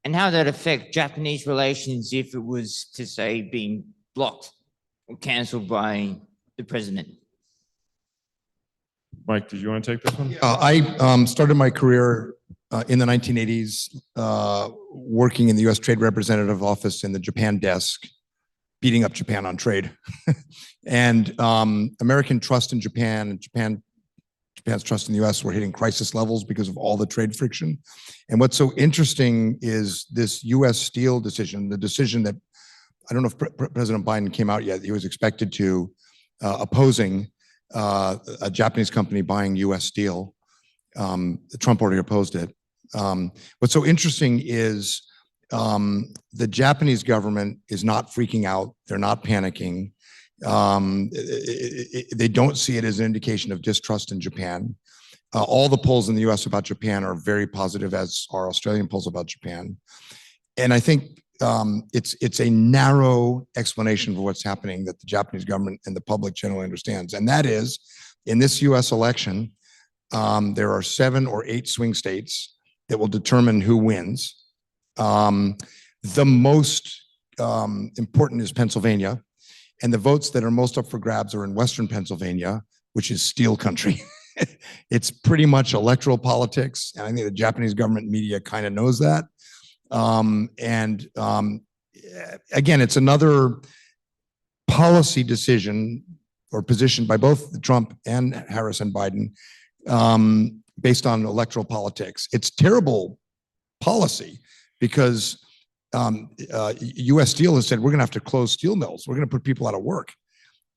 and how that affect Japanese relations if it was to say being blocked or cancelled by the president. Mike, did you want to take this one? I started my career in the 1980s working in the US Trade Representative Office in the Japan desk, beating up Japan on trade. And American trust in Japan and Japan's trust in the US were hitting crisis levels because of all the trade friction. And what's so interesting is this US Steel decision, the decision that, I don't know if President Biden came out yet, he was expected to opposing a Japanese company buying US Steel. Trump already opposed it. What's so interesting is the Japanese government is not freaking out. They're not panicking. They don't see it as an indication of distrust in Japan. All the polls in the US about Japan are very positive, as are Australian polls about Japan. And I think it's a narrow explanation for what's happening that the Japanese government and the public generally understands. And that is, in this US election, there are 7 or 8 swing states that will determine who wins. The most important is Pennsylvania, and the votes that are most up for grabs are in Western Pennsylvania, which is steel country. It's pretty much electoral politics, and I think the Japanese government media kind of knows that. Again, it's another policy decision or position by both Trump and Harris and Biden based on electoral politics. It's terrible policy because US Steel has said, we're going to have to close steel mills. We're going to put people out of work.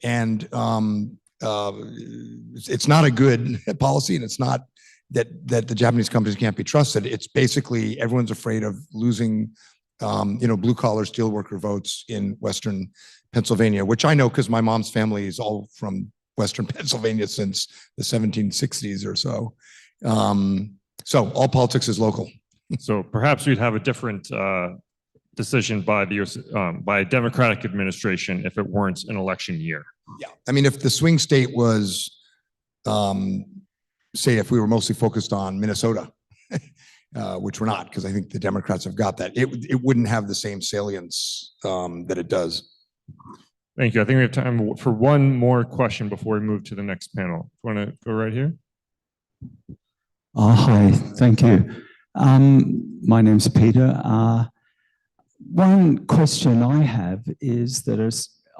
And it's not a good policy, and it's not that the Japanese companies can't be trusted. It's basically everyone's afraid of losing, blue collar steel worker votes in Western Pennsylvania, which I know because my mom's family is all from Western Pennsylvania since the 1760s or so. So all politics is local. So perhaps we'd have a different decision by the US, by a Democratic administration if it weren't an election year. Yeah, I mean, if the swing state was, say, if we were mostly focused on Minnesota, which we're not, because I think the Democrats have got that, it wouldn't have the same salience that it does. Thank you. I think we have time for one more question before we move to the next panel. Want to go right here? Hi, thank you. My name's Peter. One question I have is that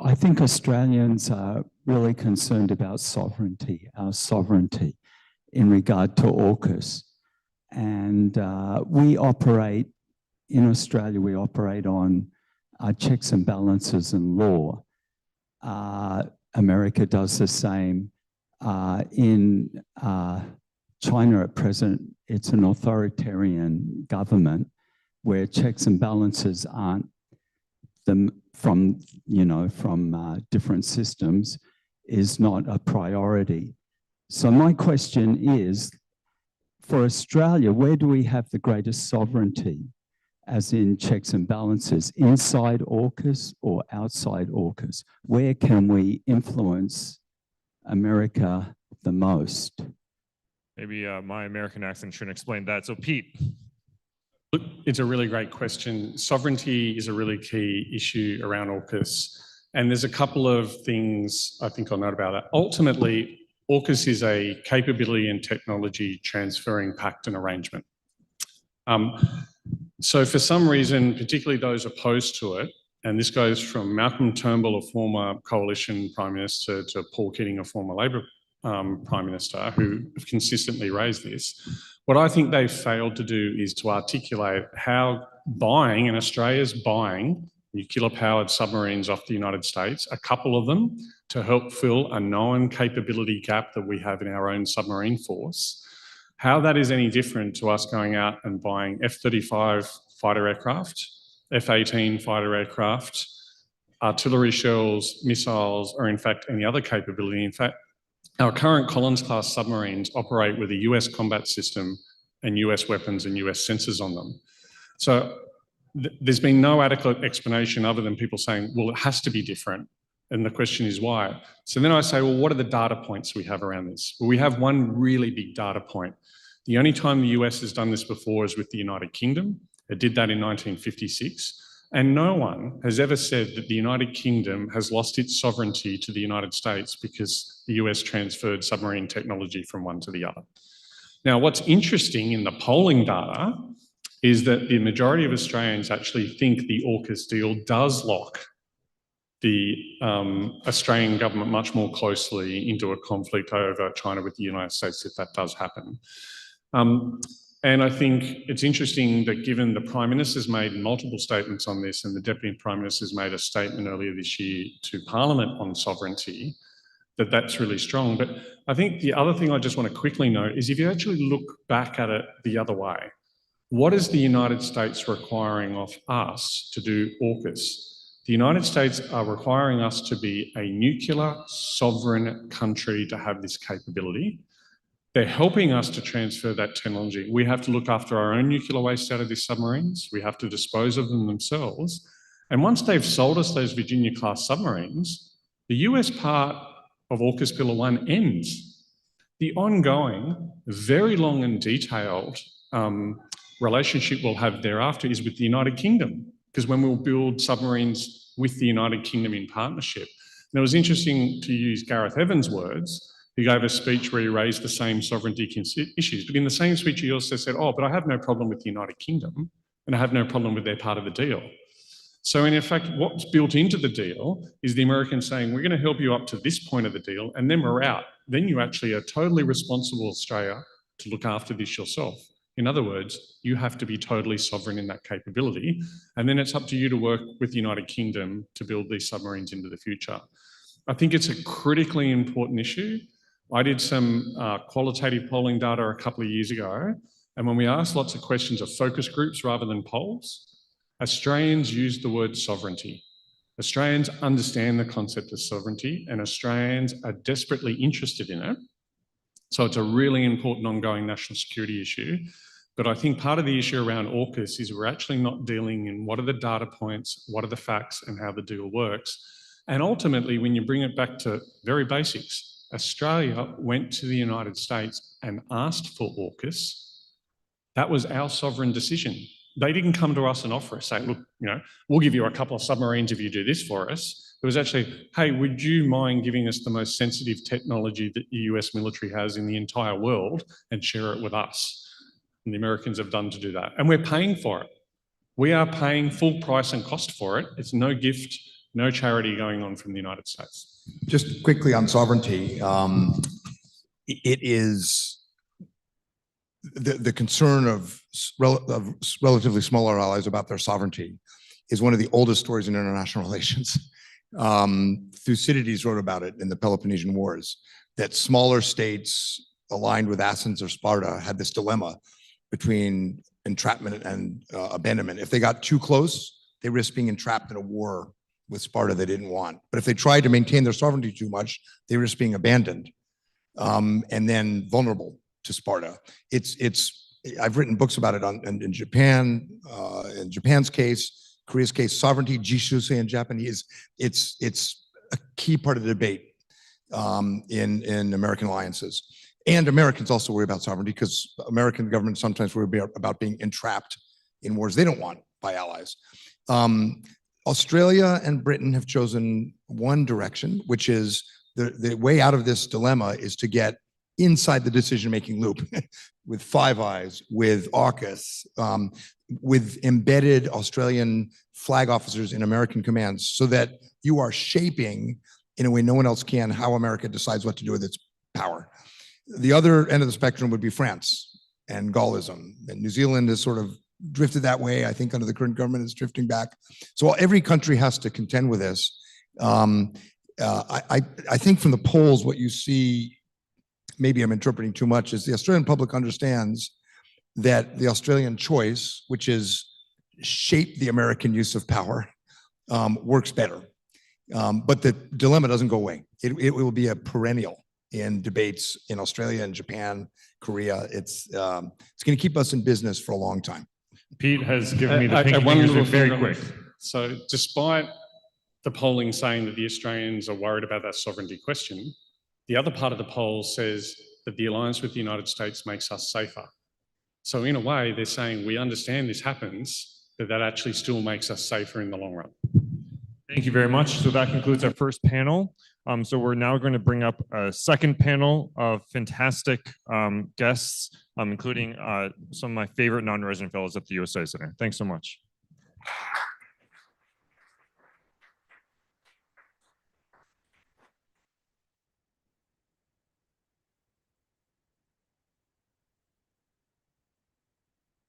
I think Australians are really concerned about sovereignty, our sovereignty in regard to AUKUS. And we operate, in Australia, we operate on checks and balances and law. America does the same. In China at present, it's an authoritarian government where checks and balances aren't from different systems is not a priority. So my question is, for Australia, where do we have the greatest sovereignty, as in checks and balances, inside AUKUS or outside AUKUS? Where can we influence America the most? Maybe my American accent shouldn't explain that. So Pete. Look, it's a really great question. Sovereignty is a really key issue around AUKUS. And there's a couple of things I think I'll note about that. Ultimately, AUKUS is a capability and technology transferring pact and arrangement. So for some reason, particularly those opposed to it, and this goes from Malcolm Turnbull, a former coalition prime minister, to Paul Keating, a former Labor prime minister, who have consistently raised this. What I think they've failed to do is to articulate how buying, and Australia's buying nuclear-powered submarines off the United States, a couple of them, to help fill a known capability gap that we have in our own submarine force, how that is any different to us going out and buying F-35 fighter aircraft, F-18 fighter aircraft, artillery shells, missiles, or in fact any other capability. In fact, our current Collins-class submarines operate with a US combat system and US weapons and US sensors on them. So there's been no adequate explanation other than people saying, well, it has to be different. And the question is why? So then I say, well, what are the data points we have around this? Well, we have one really big data point. The only time the US has done this before is with the United Kingdom. It did that in 1956. And no one has ever said that the United Kingdom has lost its sovereignty to the United States because the US transferred submarine technology from one to the other. Now, what's interesting in the polling data is that the majority of Australians actually think the AUKUS deal does lock the Australian government much more closely into a conflict over China with the United States if that does happen. And I think it's interesting that given the Prime Minister's made multiple statements on this and the Deputy Prime Minister's made a statement earlier this year to Parliament on sovereignty, that's really strong. But I think the other thing I just want to quickly note is if you actually look back at it the other way, what is the United States requiring of us to do AUKUS? The United States are requiring us to be a nuclear sovereign country to have this capability. They're helping us to transfer that technology. We have to look after our own nuclear waste out of these submarines. We have to dispose of them themselves. And once they've sold us those Virginia-class submarines, the US part of AUKUS Pillar 1 ends. The ongoing, very long and detailed relationship we'll have thereafter is with the United Kingdom, because when we'll build submarines with the United Kingdom in partnership. And it was interesting to use Gareth Evans' words. He gave a speech where he raised the same sovereignty issues, but in the same speech he also said, oh, but I have no problem with the United Kingdom and I have no problem with their part of the deal. So in effect, what's built into the deal is the Americans saying, we're going to help you up to this point of the deal and then we're out. Then you actually are totally responsible, Australia, to look after this yourself. In other words, you have to be totally sovereign in that capability. And then it's up to you to work with the United Kingdom to build these submarines into the future. I think it's a critically important issue. I did some qualitative polling data a couple of years ago, and when we asked lots of questions of focus groups rather than polls, Australians used the word sovereignty. Australians understand the concept of sovereignty, and Australians are desperately interested in it. So it's a really important ongoing national security issue. But I think part of the issue around AUKUS is we're actually not dealing in what are the data points, what are the facts, and how the deal works. And ultimately, when you bring it back to very basics, Australia went to the United States and asked for AUKUS. That was our sovereign decision. They didn't come to us and offer us, say, look, we'll give you a couple of submarines if you do this for us. It was actually, hey, would you mind giving us the most sensitive technology that the US military has in the entire world and share it with us? And the Americans have done to do that. And we're paying for it. We are paying full price and cost for it. It's no gift, no charity going on from the United States. Just quickly on sovereignty, it is the concern of relatively smaller allies about their sovereignty is one of the oldest stories in international relations. Thucydides wrote about it in the Peloponnesian Wars, that smaller states aligned with Athens or Sparta had this dilemma between entrapment and abandonment. If they got too close, they risked being entrapped in a war with Sparta they didn't want. But if they tried to maintain their sovereignty too much, they risked being abandoned and then vulnerable to Sparta. I've written books about it in Japan, in Japan's case, Korea's case, sovereignty, jishusei in Japanese. It's a key part of the debate in American alliances. And Americans also worry about sovereignty because American governments sometimes worry about being entrapped in wars they don't want by allies. Australia and Britain have chosen one direction, which is the way out of this dilemma is to get inside the decision-making loop with Five Eyes, with AUKUS, with embedded Australian flag officers in American commands so that you are shaping, in a way no one else can, how America decides what to do with its power. The other end of the spectrum would be France and Gaullism. And New Zealand has sort of drifted that way. I think under the current government it's drifting back. So every country has to contend with this. I think from the polls, what you see, maybe I'm interpreting too much, is the Australian public understands that the Australian choice, which is shape the American use of power, works better. But the dilemma doesn't go away. It will be a perennial in debates in Australia and Japan, Korea. It's going to keep us in business for a long time. Pete has given me the pinky fingers very quick. So despite the polling saying that the Australians are worried about that sovereignty question, the other part of the poll says that the alliance with the United States makes us safer. So in a way, they're saying, we understand this happens, but that actually still makes us safer in the long run. Thank you very much. So that concludes our first panel. So we're now going to bring up a second panel of fantastic guests, including some of my favorite non-resident fellows at the US Study Center. Thanks so much.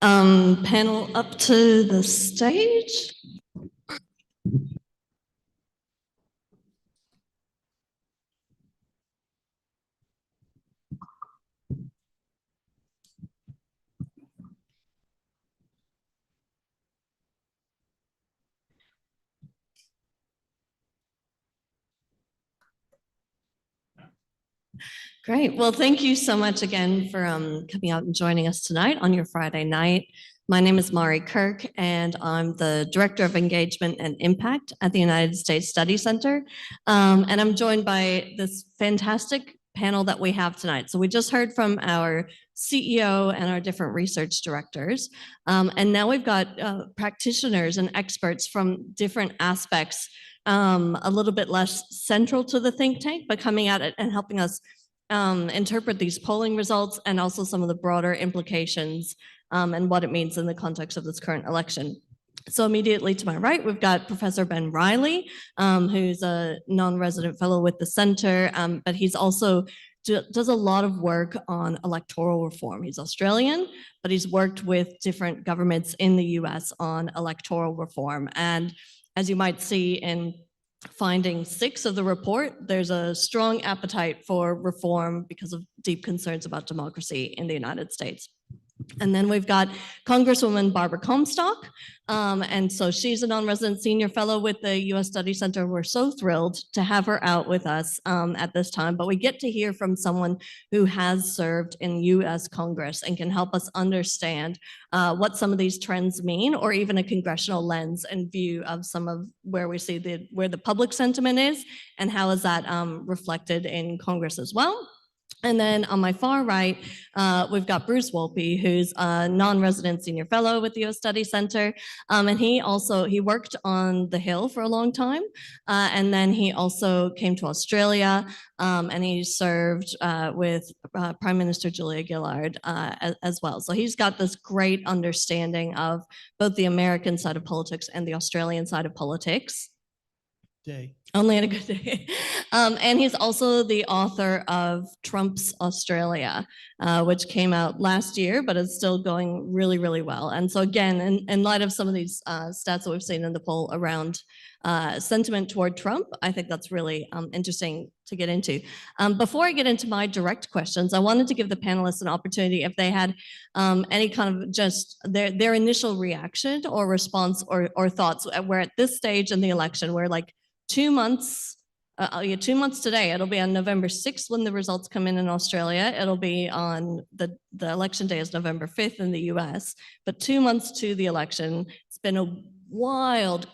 Panel up to the stage. Great. Well, thank you so much again for coming out and joining us tonight on your Friday night. My name is Mari Kirk, and I'm the Director of Engagement and Impact at the United States Study Center. And I'm joined by this fantastic panel that we have tonight. So we just heard from our CEO and our different research directors. And now we've got practitioners and experts from different aspects, a little bit less central to the think tank, but coming at it and helping us interpret these polling results and also some of the broader implications and what it means in the context of this current election. So immediately to my right, we've got Professor Ben Riley, who's a non-resident fellow with the center, but he's also does a lot of work on electoral reform. He's Australian, but he's worked with different governments in the US on electoral reform. And as you might see in finding 6 of the report, there's a strong appetite for reform because of deep concerns about democracy in the United States. And then we've got Congresswoman Barbara Comstock. And so she's a non-resident senior fellow with the U.S. Study Center. We're so thrilled to have her out with us at this time, but we get to hear from someone who has served in U.S. Congress and can help us understand what some of these trends mean, or even a congressional lens and view of some of where we see where the public sentiment is and how is that reflected in Congress as well. And then on my far right, we've got Bruce Wolpe, who's a non-resident senior fellow with the U.S. Study Center. And he worked on the Hill for a long time. And then he also came to Australia and he served with Prime Minister Julia Gillard as well. So he's got this great understanding of both the American side of politics and the Australian side of politics. Only in a good day. And he's also the author of Trump's Australia, which came out last year, but is still going really, really well. And so again, in light of some of these stats that we've seen in the poll around sentiment toward Trump, I think that's really interesting to get into. Before I get into my direct questions, I wanted to give the panelists an opportunity if they had any kind of just their initial reaction or response or thoughts. We're at this stage in the election where like 2 months, 2 months today. It'll be on November 6th when the results come in Australia. It'll be on the election day is November 5th in the US. But 2 months to the election, it's been a wild,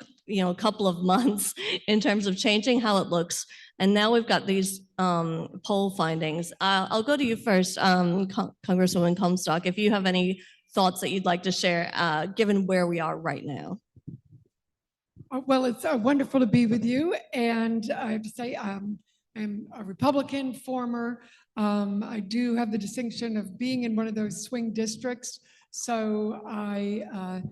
couple of months in terms of changing how it looks. And now we've got these poll findings. I'll go to you first, Congresswoman Comstock, if you have any thoughts that you'd like to share, given where we are right now. Well, it's wonderful to be with you. And I have to say, I'm a Republican former. I do have the distinction of being in one of those swing districts. So I,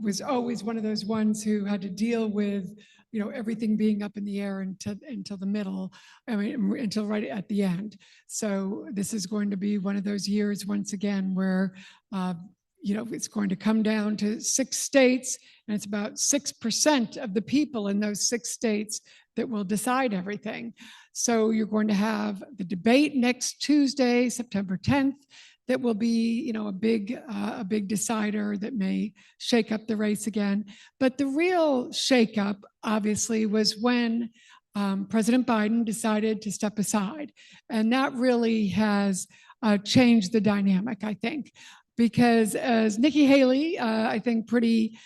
was always one of those ones who had to deal with, everything being up in the air until the middle, until right at the end. So this is going to be one of those years once again where, it's going to come down to 6 states, and it's about 6% of the people in those 6 states that will decide everything. So you're going to have the debate next Tuesday, September 10th, that will be, a big decider that may shake up the race again. But the real shakeup, obviously, was when President Biden decided to step aside, and that really has changed the dynamic, I think. Because as Nikki Haley, I think pretty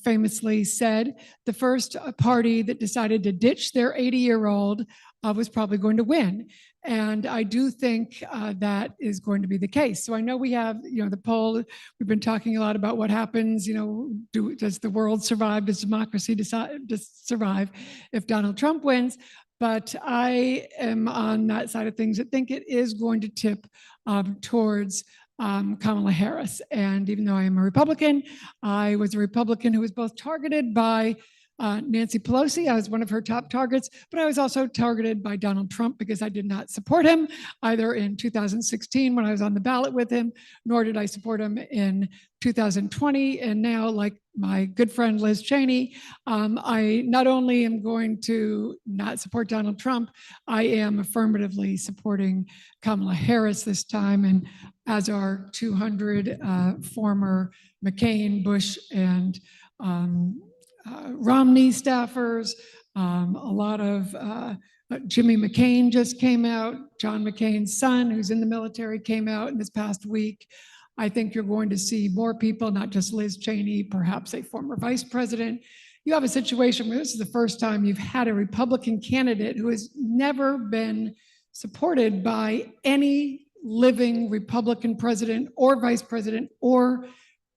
famously said, the first party that decided to ditch their 80-year-old was probably going to win. And I do think that is going to be the case. So I know we have, the poll, we've been talking a lot about what happens, does the world survive? Does democracy survive if Donald Trump wins? But I am on that side of things. I think it is going to tip towards Kamala Harris. And even though I am a Republican, I was a Republican who was both targeted by Nancy Pelosi. I was one of her top targets, but I was also targeted by Donald Trump because I did not support him either in 2016 when I was on the ballot with him, nor did I support him in 2020. And now, like my good friend Liz Cheney, I not only am going to not support Donald Trump, I am affirmatively supporting Kamala Harris this time, and as are 200 former McCain, Bush, and Romney staffers. A lot of Jimmy McCain just came out. John McCain's son, who's in the military, came out in this past week. I think you're going to see more people, not just Liz Cheney, perhaps a former vice president. You have a situation where this is the first time you've had a Republican candidate who has never been supported by any living Republican president or vice president or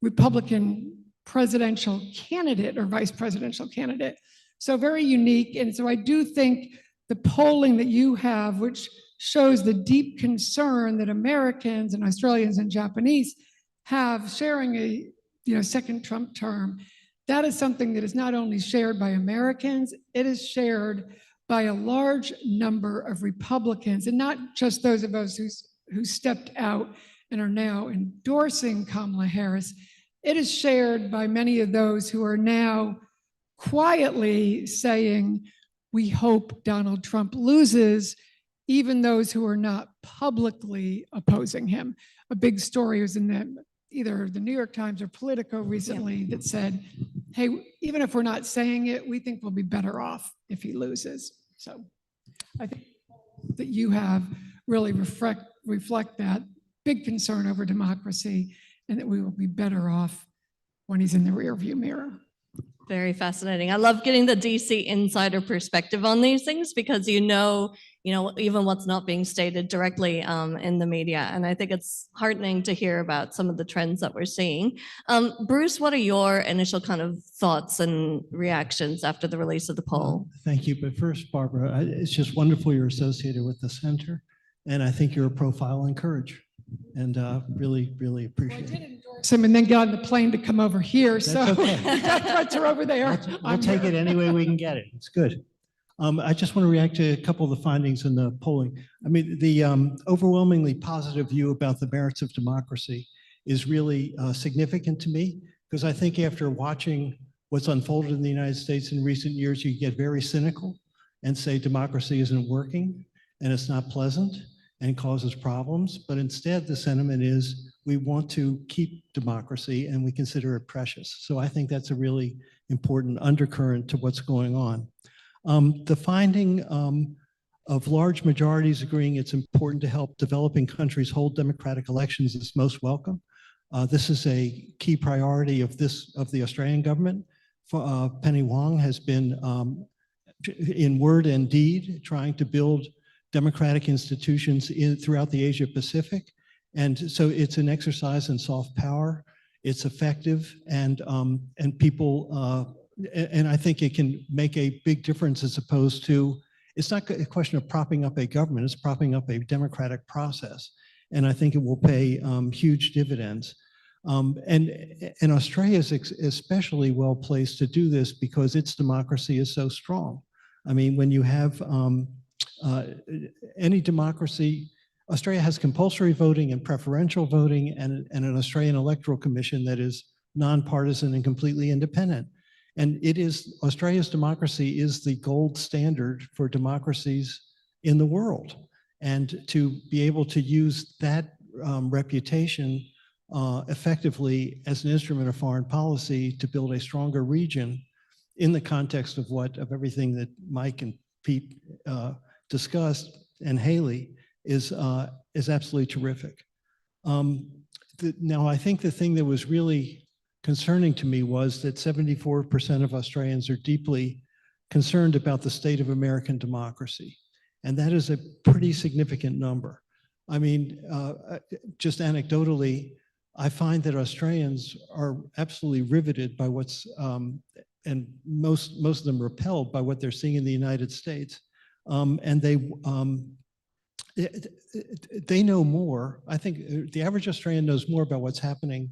Republican presidential candidate or vice presidential candidate. So very unique. And so I do think the polling that you have, which shows the deep concern that Americans and Australians and Japanese have sharing a second Trump term, that is something that is not only shared by Americans, it is shared by a large number of Republicans, and not just those of us who stepped out and are now endorsing Kamala Harris. It is shared by many of those who are now quietly saying, we hope Donald Trump loses, even those who are not publicly opposing him. A big story was in either the New York Times or Politico recently that said, hey, even if we're not saying it, we think we'll be better off if he loses. So I think that you have really reflect that big concern over democracy, and that we will be better off when he's in the rearview mirror. Very fascinating. I love getting the DC insider perspective on these things, because you know, even what's not being stated directly in the media. And I think it's heartening to hear about some of the trends that we're seeing. Bruce, what are your initial kind of thoughts and reactions after the release of the poll? Thank you. But first, Barbara, it's just wonderful you're associated with the center. And I think you're a profile in courage. And really, really appreciate it. Him and then got on the plane to come over here. That's So okay. death threats are over there. We'll take it any way we can get it. It's good. I just want to react to a couple of the findings in the polling. I mean, the overwhelmingly positive view about the merits of democracy is really significant to me, because I think after watching what's unfolded in the United States in recent years, you get very cynical and say democracy isn't working and it's not pleasant and causes problems. But instead, the sentiment is we want to keep democracy and we consider it precious. So I think that's a really important undercurrent to what's going on. The finding of large majorities agreeing it's important to help developing countries hold democratic elections is most welcome. This is a key priority of the Australian government. Penny Wong has been, in word and deed, trying to build democratic institutions throughout the Asia Pacific. And so it's an exercise in soft power. It's effective, and people, and I think it can make a big difference, as opposed to, it's not a question of propping up a government, it's propping up a democratic process. And I think it will pay huge dividends. And Australia is especially well placed to do this because its democracy is so strong. I mean, when you have any democracy, Australia has compulsory voting and preferential voting, and an Australian Electoral Commission that is nonpartisan and completely independent. And it is, Australia's democracy is the gold standard for democracies in the world. And to be able to use that reputation effectively as an instrument of foreign policy to build a stronger region in the context of everything that Mike and Pete discussed, and Haley, is absolutely terrific. Now, I think the thing that was really concerning to me was that 74% of Australians are deeply concerned about the state of American democracy. And that is a pretty significant number. I mean, just anecdotally, I find that Australians are absolutely riveted by what's, and most of them repelled by what they're seeing in the United States. And they know more. I think the average Australian knows more about what's happening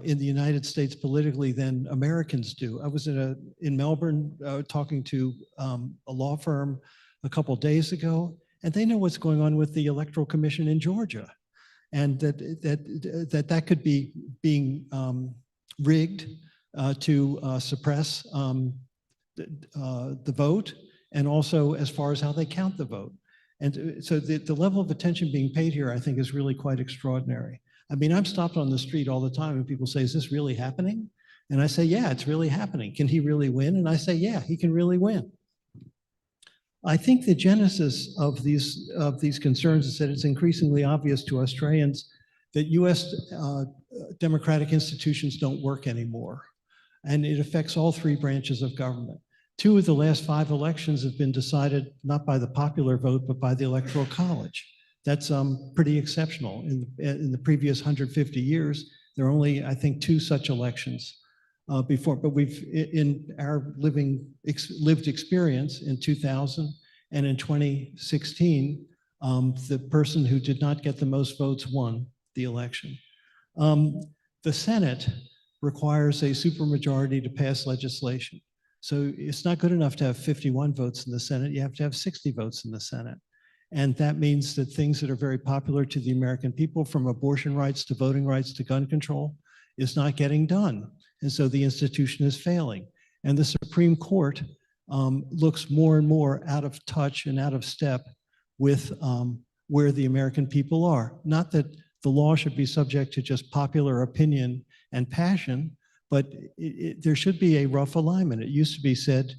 in the United States politically than Americans do. I was in Melbourne talking to a law firm a couple of days ago, and they know what's going on with the Electoral Commission in Georgia, and that could be being rigged to suppress the vote, and also as far as how they count the vote. And so the level of attention being paid here, I think, is really quite extraordinary. I mean, I'm stopped on the street all the time and people say, is this really happening? And I say, yeah, it's really happening. Can he really win? And I say, yeah, he can really win. I think the genesis of these concerns is that it's increasingly obvious to Australians that US democratic institutions don't work anymore. And it affects all three branches of government. 2 of the last 5 elections have been decided not by the popular vote, but by the Electoral College. That's pretty exceptional. In the previous 150 years, there are only, I think, 2 such elections before. But we've, in our lived experience in 2000 and in 2016, the person who did not get the most votes won the election. The Senate requires a supermajority to pass legislation. So it's not good enough to have 51 votes in the Senate. You have to have 60 votes in the Senate. And that means that things that are very popular to the American people, from abortion rights to voting rights to gun control, is not getting done. And so the institution is failing. And the Supreme Court looks more and more out of touch and out of step with where the American people are. Not that the law should be subject to just popular opinion and passion, but there should be a rough alignment. It used to be said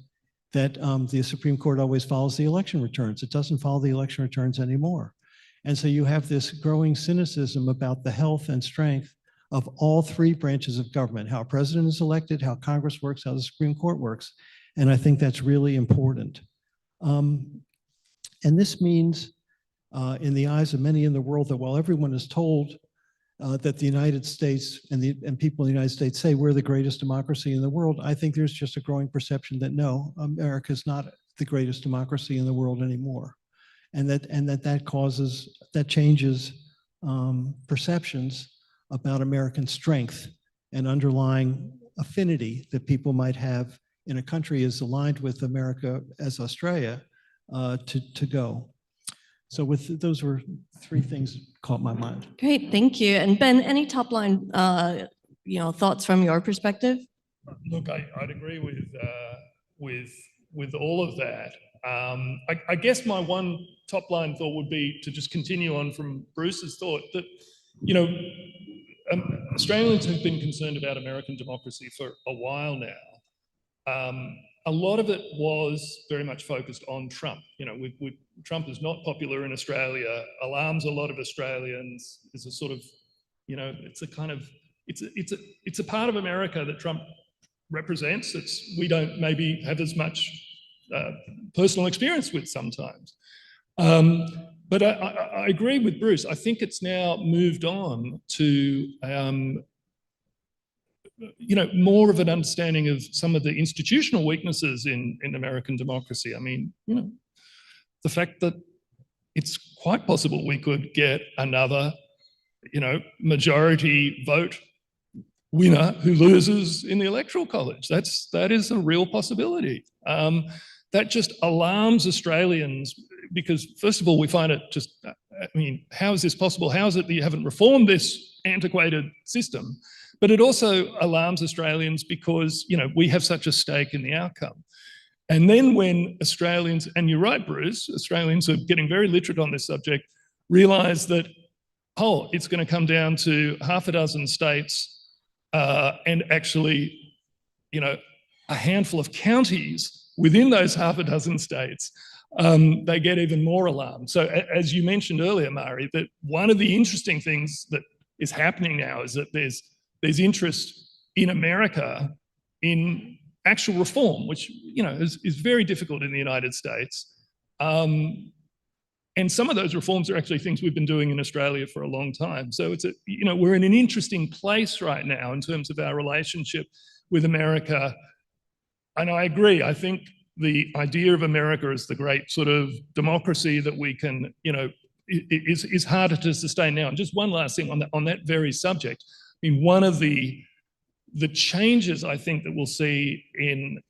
that the Supreme Court always follows the election returns. It doesn't follow the election returns anymore. And so you have this growing cynicism about the health and strength of all three branches of government, how a president is elected, how Congress works, how the Supreme Court works. And I think that's really important. And this means, in the eyes of many in the world, that while everyone is told that the United States and people in the United States say we're the greatest democracy in the world, I think there's just a growing perception that no, America is not the greatest democracy in the world anymore. And that changes perceptions about American strength and underlying affinity that people might have in a country as aligned with America as Australia to go. So those were three things that caught my mind. Great, thank you. And Ben, any top line thoughts from your perspective? Look, I'd agree with all of that. I guess my one top line thought would be to just continue on from Bruce's thought that, Australians have been concerned about American democracy for a while now. A lot of it was very much focused on Trump. Trump is not popular in Australia, alarms a lot of Australians. It's a sort of, it's a part of America that Trump represents. We don't maybe have as much personal experience with sometimes. But I agree with Bruce. I think it's now moved on to more of an understanding of some of the institutional weaknesses in American democracy. I mean, the fact that it's quite possible we could get another, majority vote winner who loses in the Electoral College. That is a real possibility. That just alarms Australians because, first of all, we find it just, how is this possible? How is it that you haven't reformed this antiquated system? But it also alarms Australians because, we have such a stake in the outcome. And then when Australians, and you're right, Bruce, Australians are getting very literate on this subject, realise that, it's going to come down to half a dozen states and actually, a handful of counties within those half a dozen states, they get even more alarmed. So as you mentioned earlier, Mari, that one of the interesting things that is happening now is that there's interest in America in actual reform, which is very difficult in the United States. And some of those reforms are actually things we've been doing in Australia for a long time. So it's we're in an interesting place right now in terms of our relationship with America. And I agree. I think the idea of America as the great sort of democracy that we can, is harder to sustain now. And just one last thing on that very subject. I mean, one of the changes I think that we'll see in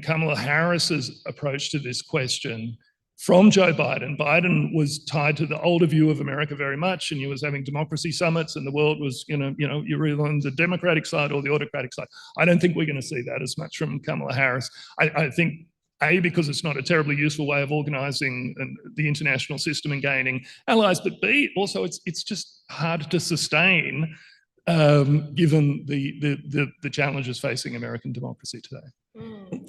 Kamala Harris's approach to this question from Joe Biden. Biden was tied to the older view of America very much, and he was having democracy summits, and the world was, you're either on the Democratic side or the autocratic side. I don't think we're going to see that as much from Kamala Harris. I think, A, because it's not a terribly useful way of organising the international system and gaining allies, but B, also it's just hard to sustain given the challenges facing American democracy today.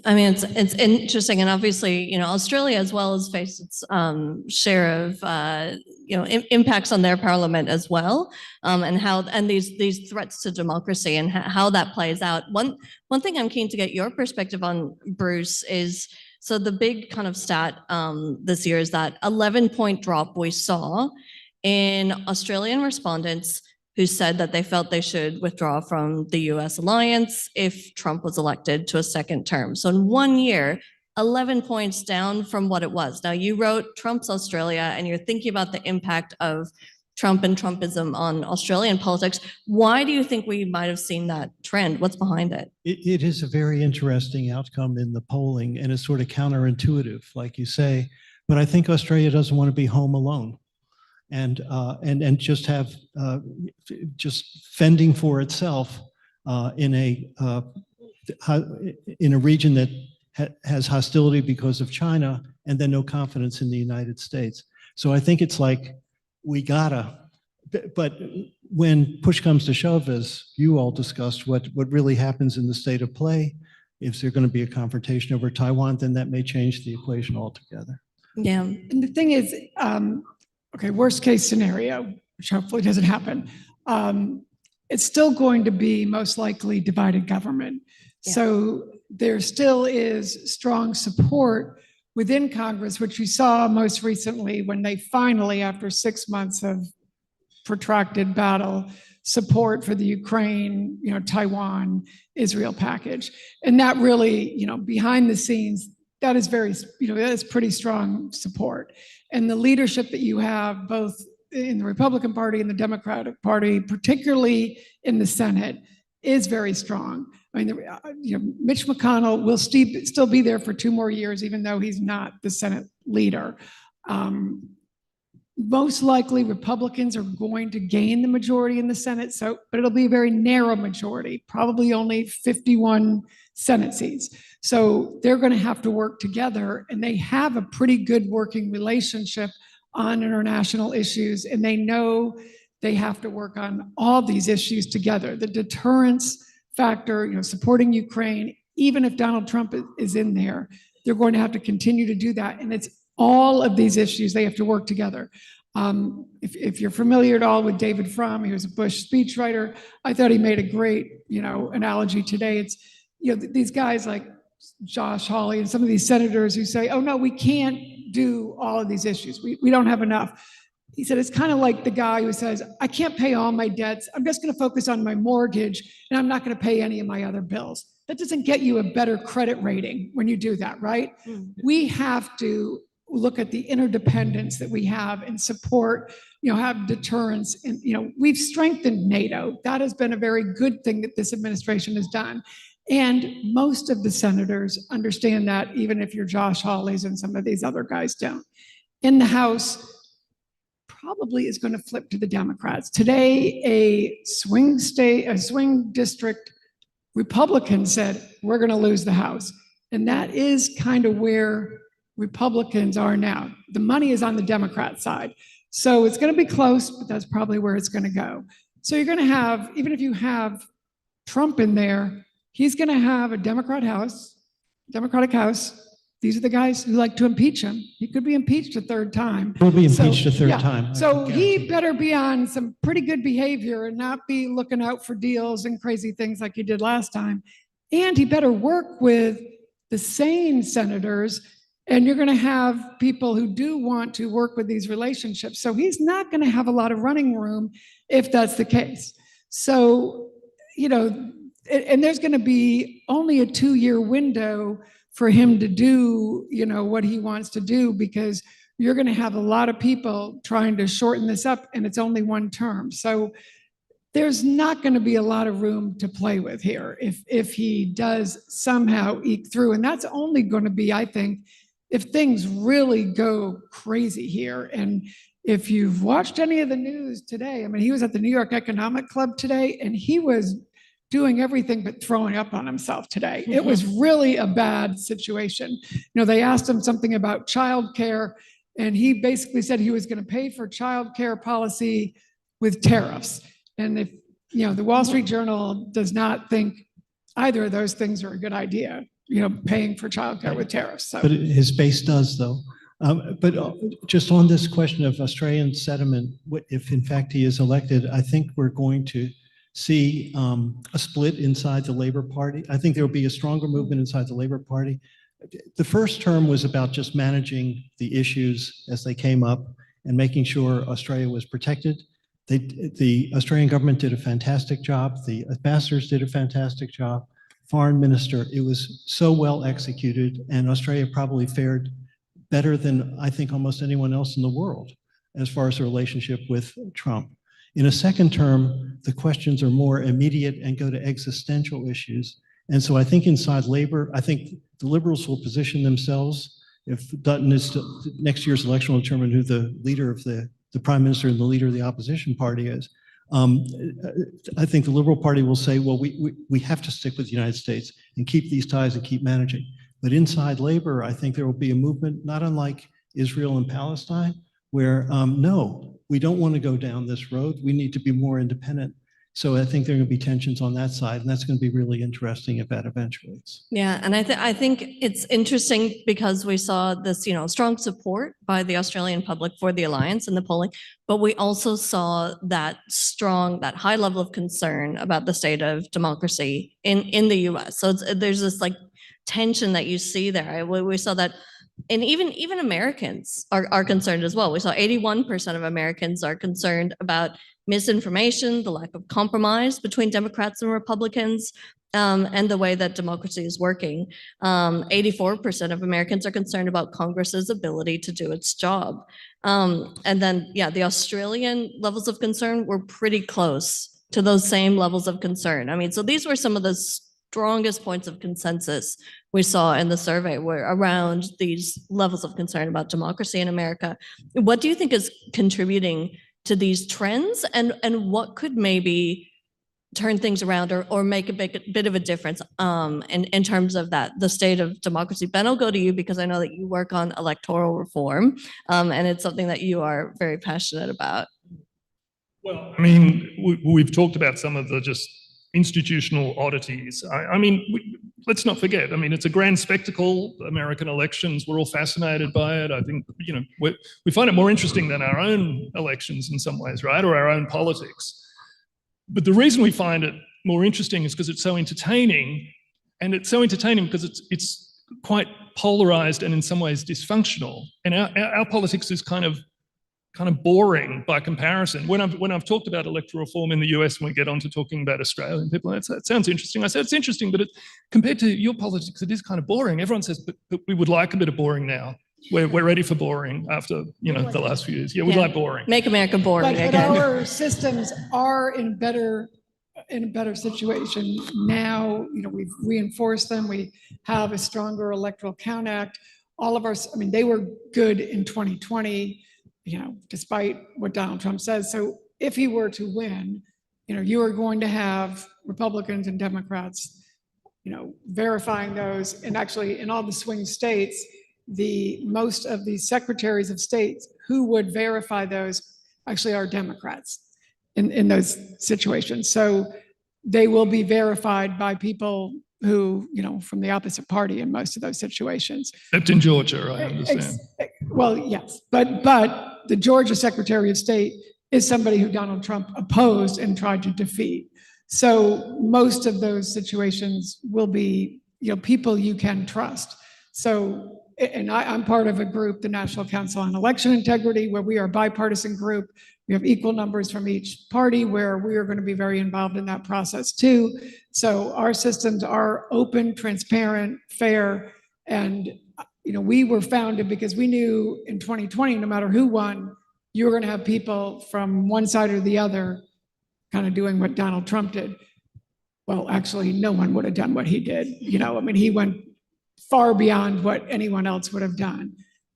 I mean, it's interesting, and obviously, Australia as well has faced its share of impacts on their parliament as well, and these threats to democracy and how that plays out. One thing I'm keen to get your perspective on, Bruce, is so the big kind of stat this year is that 11-point drop we saw in Australian respondents who said that they felt they should withdraw from the US alliance if Trump was elected to a second term. So in 1 year, 11 points down from what it was. Now you wrote Trump's Australia and you're thinking about the impact of Trump and Trumpism on Australian politics. Why do you think we might have seen that trend? What's behind it? It is a very interesting outcome in the polling, and it's sort of counterintuitive, like you say. But I think Australia doesn't want to be home alone, and just have just fending for itself in a region that has hostility because of China, and then no confidence in the United States. So I think it's like, we gotta, but when push comes to shove, as you all discussed, what really happens in the state of play, if there's going to be a confrontation over Taiwan, then that may change the equation altogether. Yeah. And the thing is, okay, worst case scenario, which hopefully doesn't happen, it's still going to be most likely divided government. Yeah. So there still is strong support within Congress, which we saw most recently when they finally, after 6 months of protracted battle, support for the Ukraine, Taiwan, Israel package. And that really, behind the scenes, that is very, that is pretty strong support. And the leadership that you have both in the Republican Party and the Democratic Party, particularly in the Senate, is very strong. I mean, Mitch McConnell will still be there for 2 more years, even though he's not the Senate leader. Most likely, Republicans are going to gain the majority in the Senate, but it'll be a very narrow majority, probably only 51 Senate seats. So they're going to have to work together, and they have a pretty good working relationship on international issues, and they know they have to work on all these issues together. The deterrence factor, supporting Ukraine, even if Donald Trump is in there, they're going to have to continue to do that. And it's all of these issues, they have to work together. If you're familiar at all with David Frum, he was a Bush speechwriter. I thought he made a great, analogy today. It's, these guys like Josh Hawley and some of these senators who say, oh no, we can't do all of these issues. We don't have enough. He said, it's kind of like the guy who says, I can't pay all my debts. I'm just going to focus on my mortgage and I'm not going to pay any of my other bills. That doesn't get you a better credit rating when you do that, right? We have to look at the interdependence that we have and support, have deterrence. And, we've strengthened NATO. That has been a very good thing that this administration has done. And most of the senators understand that, even if you're Josh Hawley's and some of these other guys don't. In the House, probably is going to flip to the Democrats. Today, a swing district Republican said, we're going to lose the House. And that is kind of where Republicans are now. The money is on the Democrat side. So it's going to be close, but that's probably where it's going to go. So you're going to have, even if you have Trump in there, he's going to have a Democratic House. These are the guys who like to impeach him. He could be impeached a 3rd time. He'll be impeached a third time. So he better be on some pretty good behavior and not be looking out for deals and crazy things like he did last time. And he better work with the sane senators. And you're going to have people who do want to work with these relationships. So he's not going to have a lot of running room if that's the case. So, and there's going to be only a 2-year window for him to do, what he wants to do, because you're going to have a lot of people trying to shorten this up, and it's only 1 term. So there's not going to be a lot of room to play with here if he does somehow eke through. And that's only going to be, I think, if things really go crazy here. And if you've watched any of the news today, I mean, he was at the New York Economic Club today, and he was doing everything but throwing up on himself today. It was really a bad situation. They asked him something about childcare, and he basically said he was going to pay for childcare policy with tariffs. And if, the Wall Street Journal does not think either of those things are a good idea, paying for childcare with tariffs. So. But his base does, though. But just on this question of Australian sentiment, if in fact he is elected, I think we're going to see a split inside the Labour Party. I think there will be a stronger movement inside the Labour Party. The first term was about just managing the issues as they came up and making sure Australia was protected. The Australian government did a fantastic job. The ambassadors did a fantastic job. Foreign minister, it was so well executed, and Australia probably fared better than I think almost anyone else in the world. as far as the relationship with Trump. In a second term, the questions are more immediate and go to existential issues. And so I think inside labor, I think the liberals will position themselves, if Dutton is to, next year's election will determine who the leader of the prime minister and the leader of the opposition party is. I think the Liberal Party will say, well, we have to stick with the United States and keep these ties and keep managing. But inside labor, I think there will be a movement, not unlike Israel and Palestine, where no, we don't want to go down this road. We need to be more independent. So I think there are going to be tensions on that side, and that's going to be really interesting if that eventuates. Yeah, and I think it's interesting because we saw this, strong support by the Australian public for the alliance in the polling, but we also saw that high level of concern about the state of democracy in the U.S. So there's this like tension that you see there. We saw that, and even Americans are concerned as well. We saw 81% of Americans are concerned about misinformation, the lack of compromise between Democrats and Republicans, and the way that democracy is working. 84% of Americans are concerned about Congress's ability to do its job. And then, yeah, the Australian levels of concern were pretty close to those same levels of concern. I mean, so these were some of the strongest points of consensus we saw in the survey were around these levels of concern about democracy in America. What do you think is contributing to these trends, and what could maybe turn things around or make a bit of a difference in terms of the state of democracy? Ben, I'll go to you because I know that you work on electoral reform, and it's something that you are very passionate about. Well, I mean, we've talked about some of the just institutional oddities. I mean, let's not forget, I mean, it's a grand spectacle, American elections. We're all fascinated by it. I think, we find it more interesting than our own elections in some ways, right? Or our own politics. But the reason we find it more interesting is because it's so entertaining. And it's so entertaining because it's quite polarized and in some ways dysfunctional. And our politics is kind of boring by comparison. When I've talked about electoral reform in the US, when we get on to talking about Australian people, that sounds interesting. I said it's interesting, but compared to your politics, it is kind of boring. Everyone says, but we would like a bit of boring now. We're ready for boring after the last few years. Yeah, we like boring. Make America boring But again. our systems are in a better situation now. We've reinforced them. We have a stronger Electoral Count Act. All of they were good in 2020. Despite what Donald Trump says. So if he were to win, you are going to have Republicans and Democrats, verifying those. And actually in all the swing states, most of the secretaries of states who would verify those actually are Democrats in those situations. So they will be verified by people who, from the opposite party in most of those situations. Except in Georgia, I understand. Well, yes, but the Georgia Secretary of State is somebody who Donald Trump opposed and tried to defeat. So most of those situations will be, people you can trust. So, and I'm part of a group, the National Council on Election Integrity, where we are a bipartisan group. We have equal numbers from each party, where we are going to be very involved in that process too. So our systems are open, transparent, fair, and we were founded because we knew in 2020, no matter who won, you were going to have people from one side or the other kind of doing what Donald Trump did. Well, actually, no one would have done what he did. He went far beyond what anyone else would have done.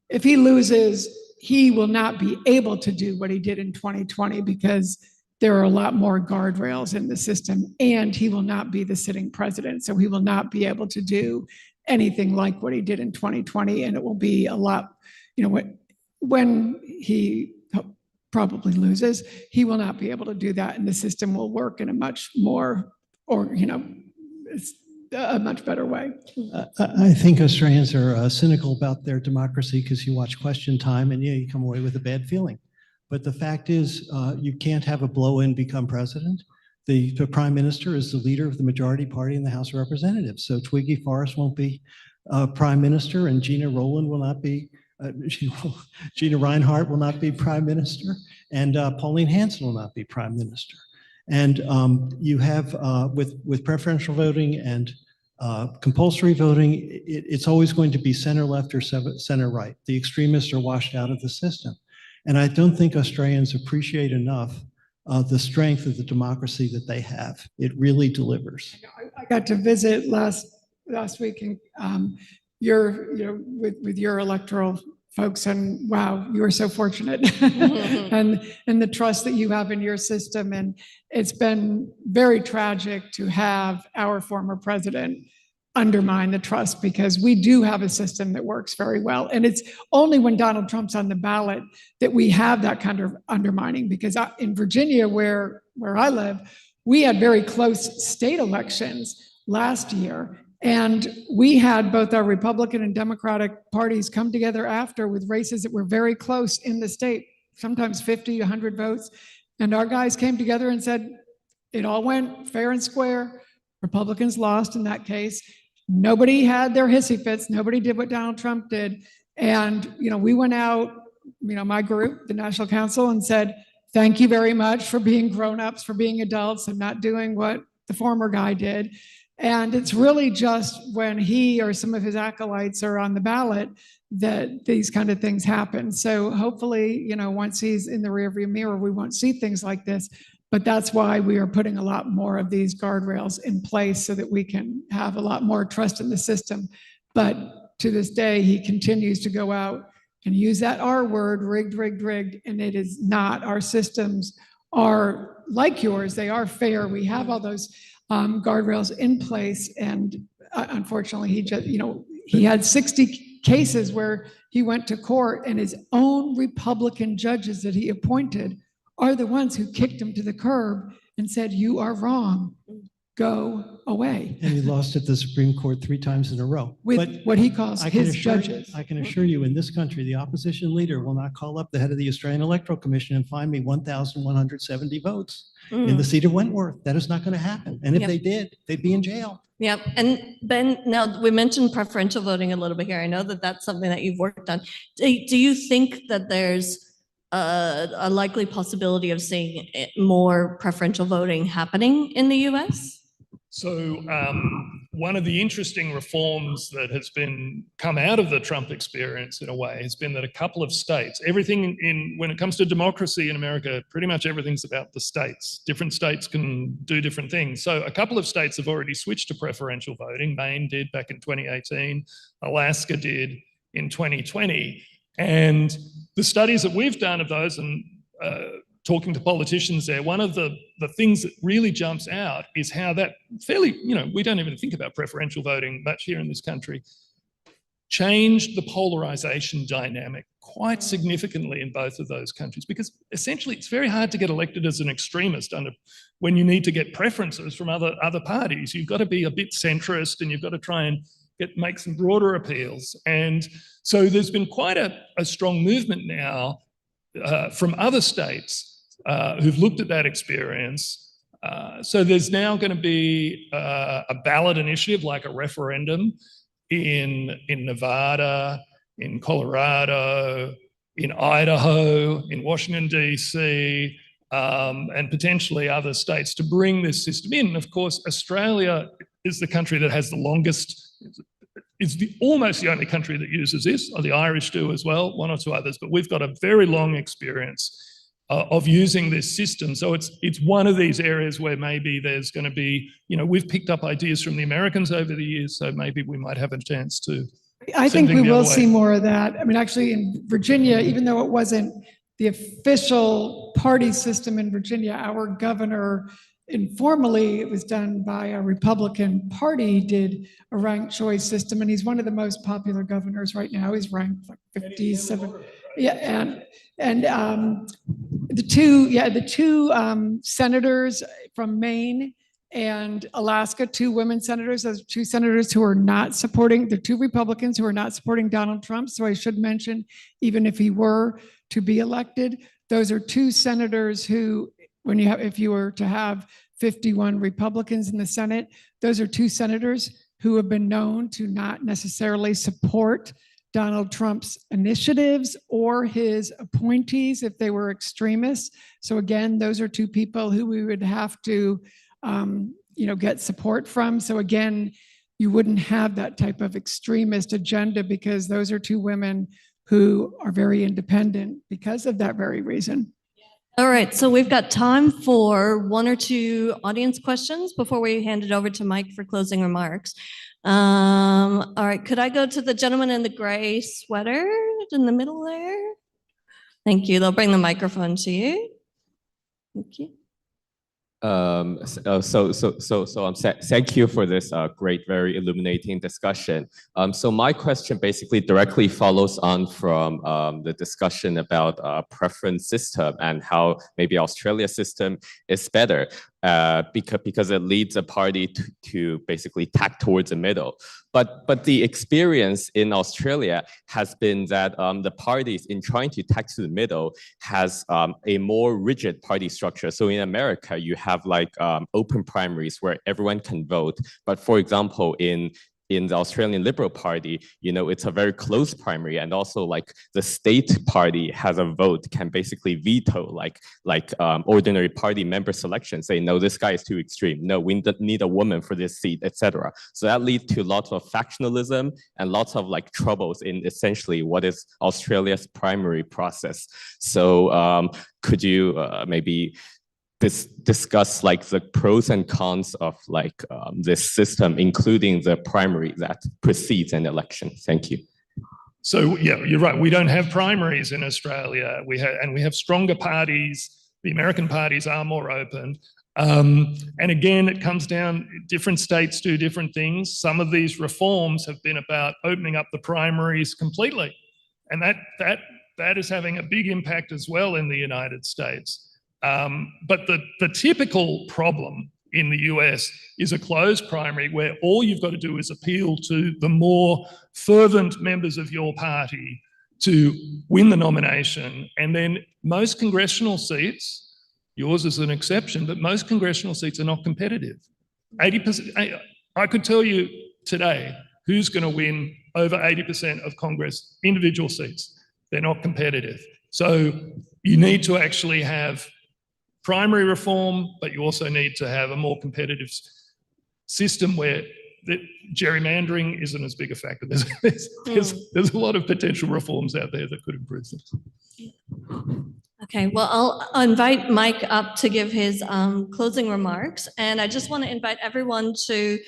If he loses, he will not be able to do what he did in 2020 because there are a lot more guardrails in the system, and he will not be the sitting president. So he will not be able to do anything like what he did in 2020. And it will be a lot, when he probably loses, he will not be able to do that. And the system will work in a much more, a much better way. I think Australians are cynical about their democracy because you watch Question Time and you come away with a bad feeling. But the fact is, you can't have a blow-in become president. The prime minister is the leader of the majority party in the House of Representatives. So Twiggy Forrest won't be prime minister, and Gina Rowland will not be, Gina Reinhardt will not be prime minister, and Pauline Hanson will not be prime minister. And you have, with preferential voting and compulsory voting, it's always going to be center left or center right. The extremists are washed out of the system. And I don't think Australians appreciate enough the strength of the democracy that they have. It really delivers. I got to visit last week, and with your electoral folks, and wow, you are so fortunate, and the trust that you have in your system. And it's been very tragic to have our former president undermine the trust, because we do have a system that works very well. And it's only when Donald Trump's on the ballot that we have that kind of undermining, because in Virginia, where I live, we had very close state elections last year. And we had both our Republican and Democratic parties come together after with races that were very close in the state, sometimes 50, 100 votes. And our guys came together and said, it all went fair and square. Republicans lost in that case. Nobody had their hissy fits. Nobody did what Donald Trump did. And, we went out, my group, the National Council, and said, thank you very much for being grown-ups, for being adults and not doing what the former guy did. And it's really just when he or some of his acolytes are on the ballot that these kind of things happen. So hopefully, once he's in the rearview mirror, we won't see things like this. But that's why we are putting a lot more of these guardrails in place so that we can have a lot more trust in the system. But to this day, he continues to go out and use that R word, rigged, and it is not. Our systems are like yours. They are fair. We have all those guardrails in place. And unfortunately, he had 60 cases where he went to court, and his own Republican judges that he appointed are the ones who kicked him to the curb and said, you are wrong, go away. And he lost at the Supreme Court 3 times in a row. With what he calls his judges. I can assure you, in this country, the opposition leader will not call up the head of the Australian Electoral Commission and find me 1,170 votes in the seat of Wentworth. That is not going to happen. And if they did, they'd be in jail. Yep. And Ben, now we mentioned preferential voting a little bit here. I know that that's something that you've worked on. Do you think that there's a likely possibility of seeing more preferential voting happening in the US? So one of the interesting reforms that has come out of the Trump experience, in a way, has been that a couple of states, when it comes to democracy in America, pretty much everything's about the states. Different states can do different things. So a couple of states have already switched to preferential voting. Maine did back in 2018. Alaska did in 2020. And the studies that we've done of those, and talking to politicians there, one of the things that really jumps out is how that we don't even think about preferential voting much here in this country, changed the polarization dynamic quite significantly in both of those countries, because essentially it's very hard to get elected as an extremist when you need to get preferences from other parties. You've got to be a bit centrist, and you've got to try and make some broader appeals. And so there's been quite a strong movement now from other states who've looked at that experience. So there's now going to be a ballot initiative, like a referendum in Nevada, in Colorado, in Idaho, in Washington, DC, and potentially other states to bring this system in. And of course, Australia is the country that has the longest, is almost the only country that uses this, or the Irish do as well, one or two others, but we've got a very long experience of using this system. So it's one of these areas where maybe there's going to be, we've picked up ideas from the Americans over the years, so maybe we might have a chance to. I think we will see more of that. I mean, actually in Virginia, even though it wasn't the official party system in Virginia, our governor, informally, it was done by a Republican party, did a ranked choice system, and he's one of the most popular governors right now. He's ranked like 57. Yeah, and the two senators from Maine and Alaska, 2 women senators, those 2 senators who are not supporting, the 2 Republicans who are not supporting Donald Trump. So I should mention, even if he were to be elected, those are 2 senators who, if you were to have 51 Republicans in the Senate, those are 2 senators who have been known to not necessarily support Donald Trump's initiatives or his appointees if they were extremists. So again, those are 2 people who we would have to, get support from. So again, you wouldn't have that type of extremist agenda, because those are 2 women who are very independent because of that very reason. All right, so we've got time for one or two audience questions before we hand it over to Mike for closing remarks. All right, could I go to the gentleman in the gray sweater in the middle there? Thank you. They'll bring the microphone to you. Thank you. Thank you for this great, very illuminating discussion. So my question basically directly follows on from the discussion about preference system and how maybe Australia's system is better because it leads a party to basically tack towards the middle. But the experience in Australia has been that the parties in trying to tack to the middle has a more rigid party structure. So in America, you have like open primaries where everyone can vote. But for example, in the Australian Liberal Party, you know, it's a very close primary, and also like the state party has a vote, can basically veto like ordinary party member selection, say, no, this guy is too extreme. No, we need a woman for this seat, etc. So that leads to lots of factionalism and lots of like troubles in essentially what is Australia's primary process. So could you maybe discuss like the pros and cons of like this system, including the primary that precedes an election? Thank you. So yeah, you're right. We don't have primaries in Australia. We have stronger parties. The American parties are more open. And again, it comes down, different states do different things. Some of these reforms have been about opening up the primaries completely. And that is having a big impact as well in the United States. But the typical problem in the US is a closed primary where all you've got to do is appeal to the more fervent members of your party to win the nomination. And then most congressional seats, yours is an exception, but most congressional seats are not competitive. 80%, I could tell you today who's going to win over 80% of Congress individual seats. They're not competitive. So you need to actually have primary reform, but you also need to have a more competitive system where gerrymandering isn't as big a factor. There's a lot of potential reforms out there that could improve things. Okay, well, I'll invite Mike up to give his closing remarks. And I just want to invite everyone to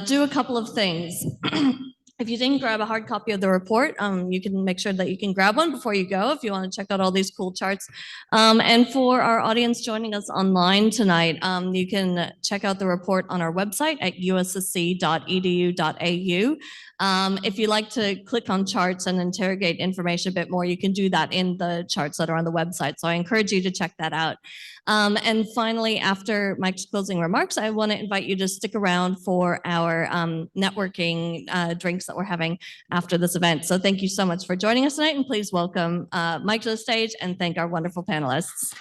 do a couple of things. If you didn't grab a hard copy of the report, you can make sure that you can grab one before you go if you want to check out all these cool charts. And for our audience joining us online tonight, you can check out the report on our website at ussc.edu.au. If you like to click on charts and interrogate information a bit more, you can do that in the charts that are on the website. So I encourage you to check that out. And finally, after Mike's closing remarks, I want to invite you to stick around for our networking drinks that we're having after this event. So thank you so much for joining us tonight, and please welcome Mike to the stage and thank our wonderful panelists.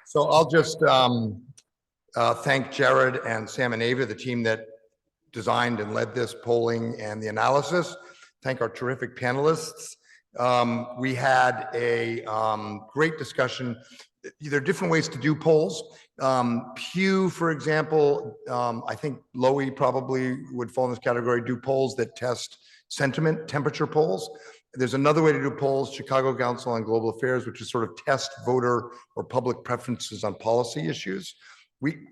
So I'll just thank Jared and Sam and Ava, the team that designed and led this polling and the analysis. Thank our terrific panelists. We had a great discussion. There are different ways to do polls. Pew, for example, I think Lowy probably would fall in this category, do polls that test sentiment, temperature polls. There's another way to do polls, Chicago Council on Global Affairs, which is sort of test voter or public preferences on policy issues.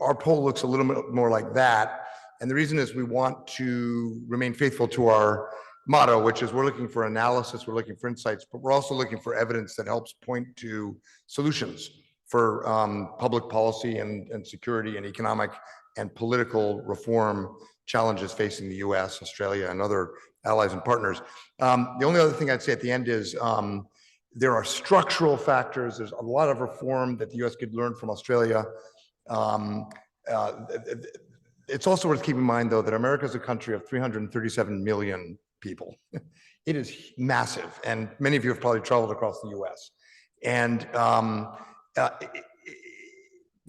Our poll looks a little bit more like that. And the reason is we want to remain faithful to our motto, which is we're looking for analysis, we're looking for insights, but we're also looking for evidence that helps point to solutions for public policy and security and economic and political reform challenges facing the US, Australia, and other allies and partners. The only other thing I'd say at the end is there are structural factors. There's a lot of reform that the US could learn from Australia. It's also worth keeping in mind, though, that America is a country of 337 million people. It is massive, and many of you have probably traveled across the US. And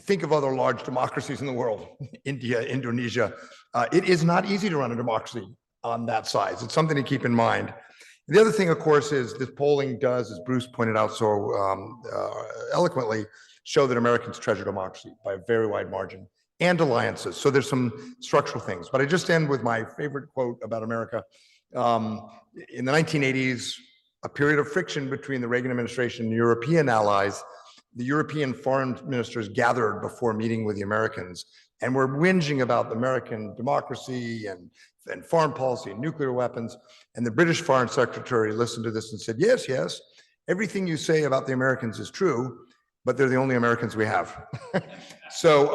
think of other large democracies in the world, India, Indonesia. It is not easy to run a democracy on that size. It's something to keep in mind. The other thing, of course, is this polling does, as Bruce pointed out so eloquently, show that Americans treasure democracy by a very wide margin, and alliances. So there's some structural things. But I just end with my favorite quote about America. In the 1980s, a period of friction between the Reagan administration and European allies, the European foreign ministers gathered before meeting with the Americans and were whinging about American democracy and foreign policy and nuclear weapons. And the British foreign secretary listened to this and said, yes, yes, everything you say about the Americans is true, but they're the only Americans we have. So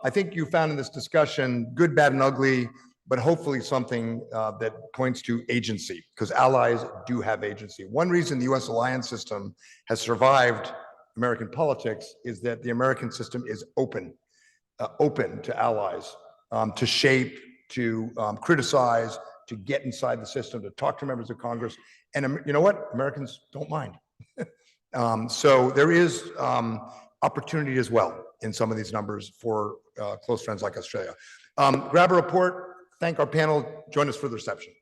I think you found in this discussion good, bad, and ugly, but hopefully something that points to agency, because allies do have agency. One reason the US alliance system has survived American politics is that the American system is open to allies, to shape, to criticize, to get inside the system, to talk to members of Congress. And you know what? Americans don't mind. So there is opportunity as well in some of these numbers for close friends like Australia. Grab a report, thank our panel, join us for the reception.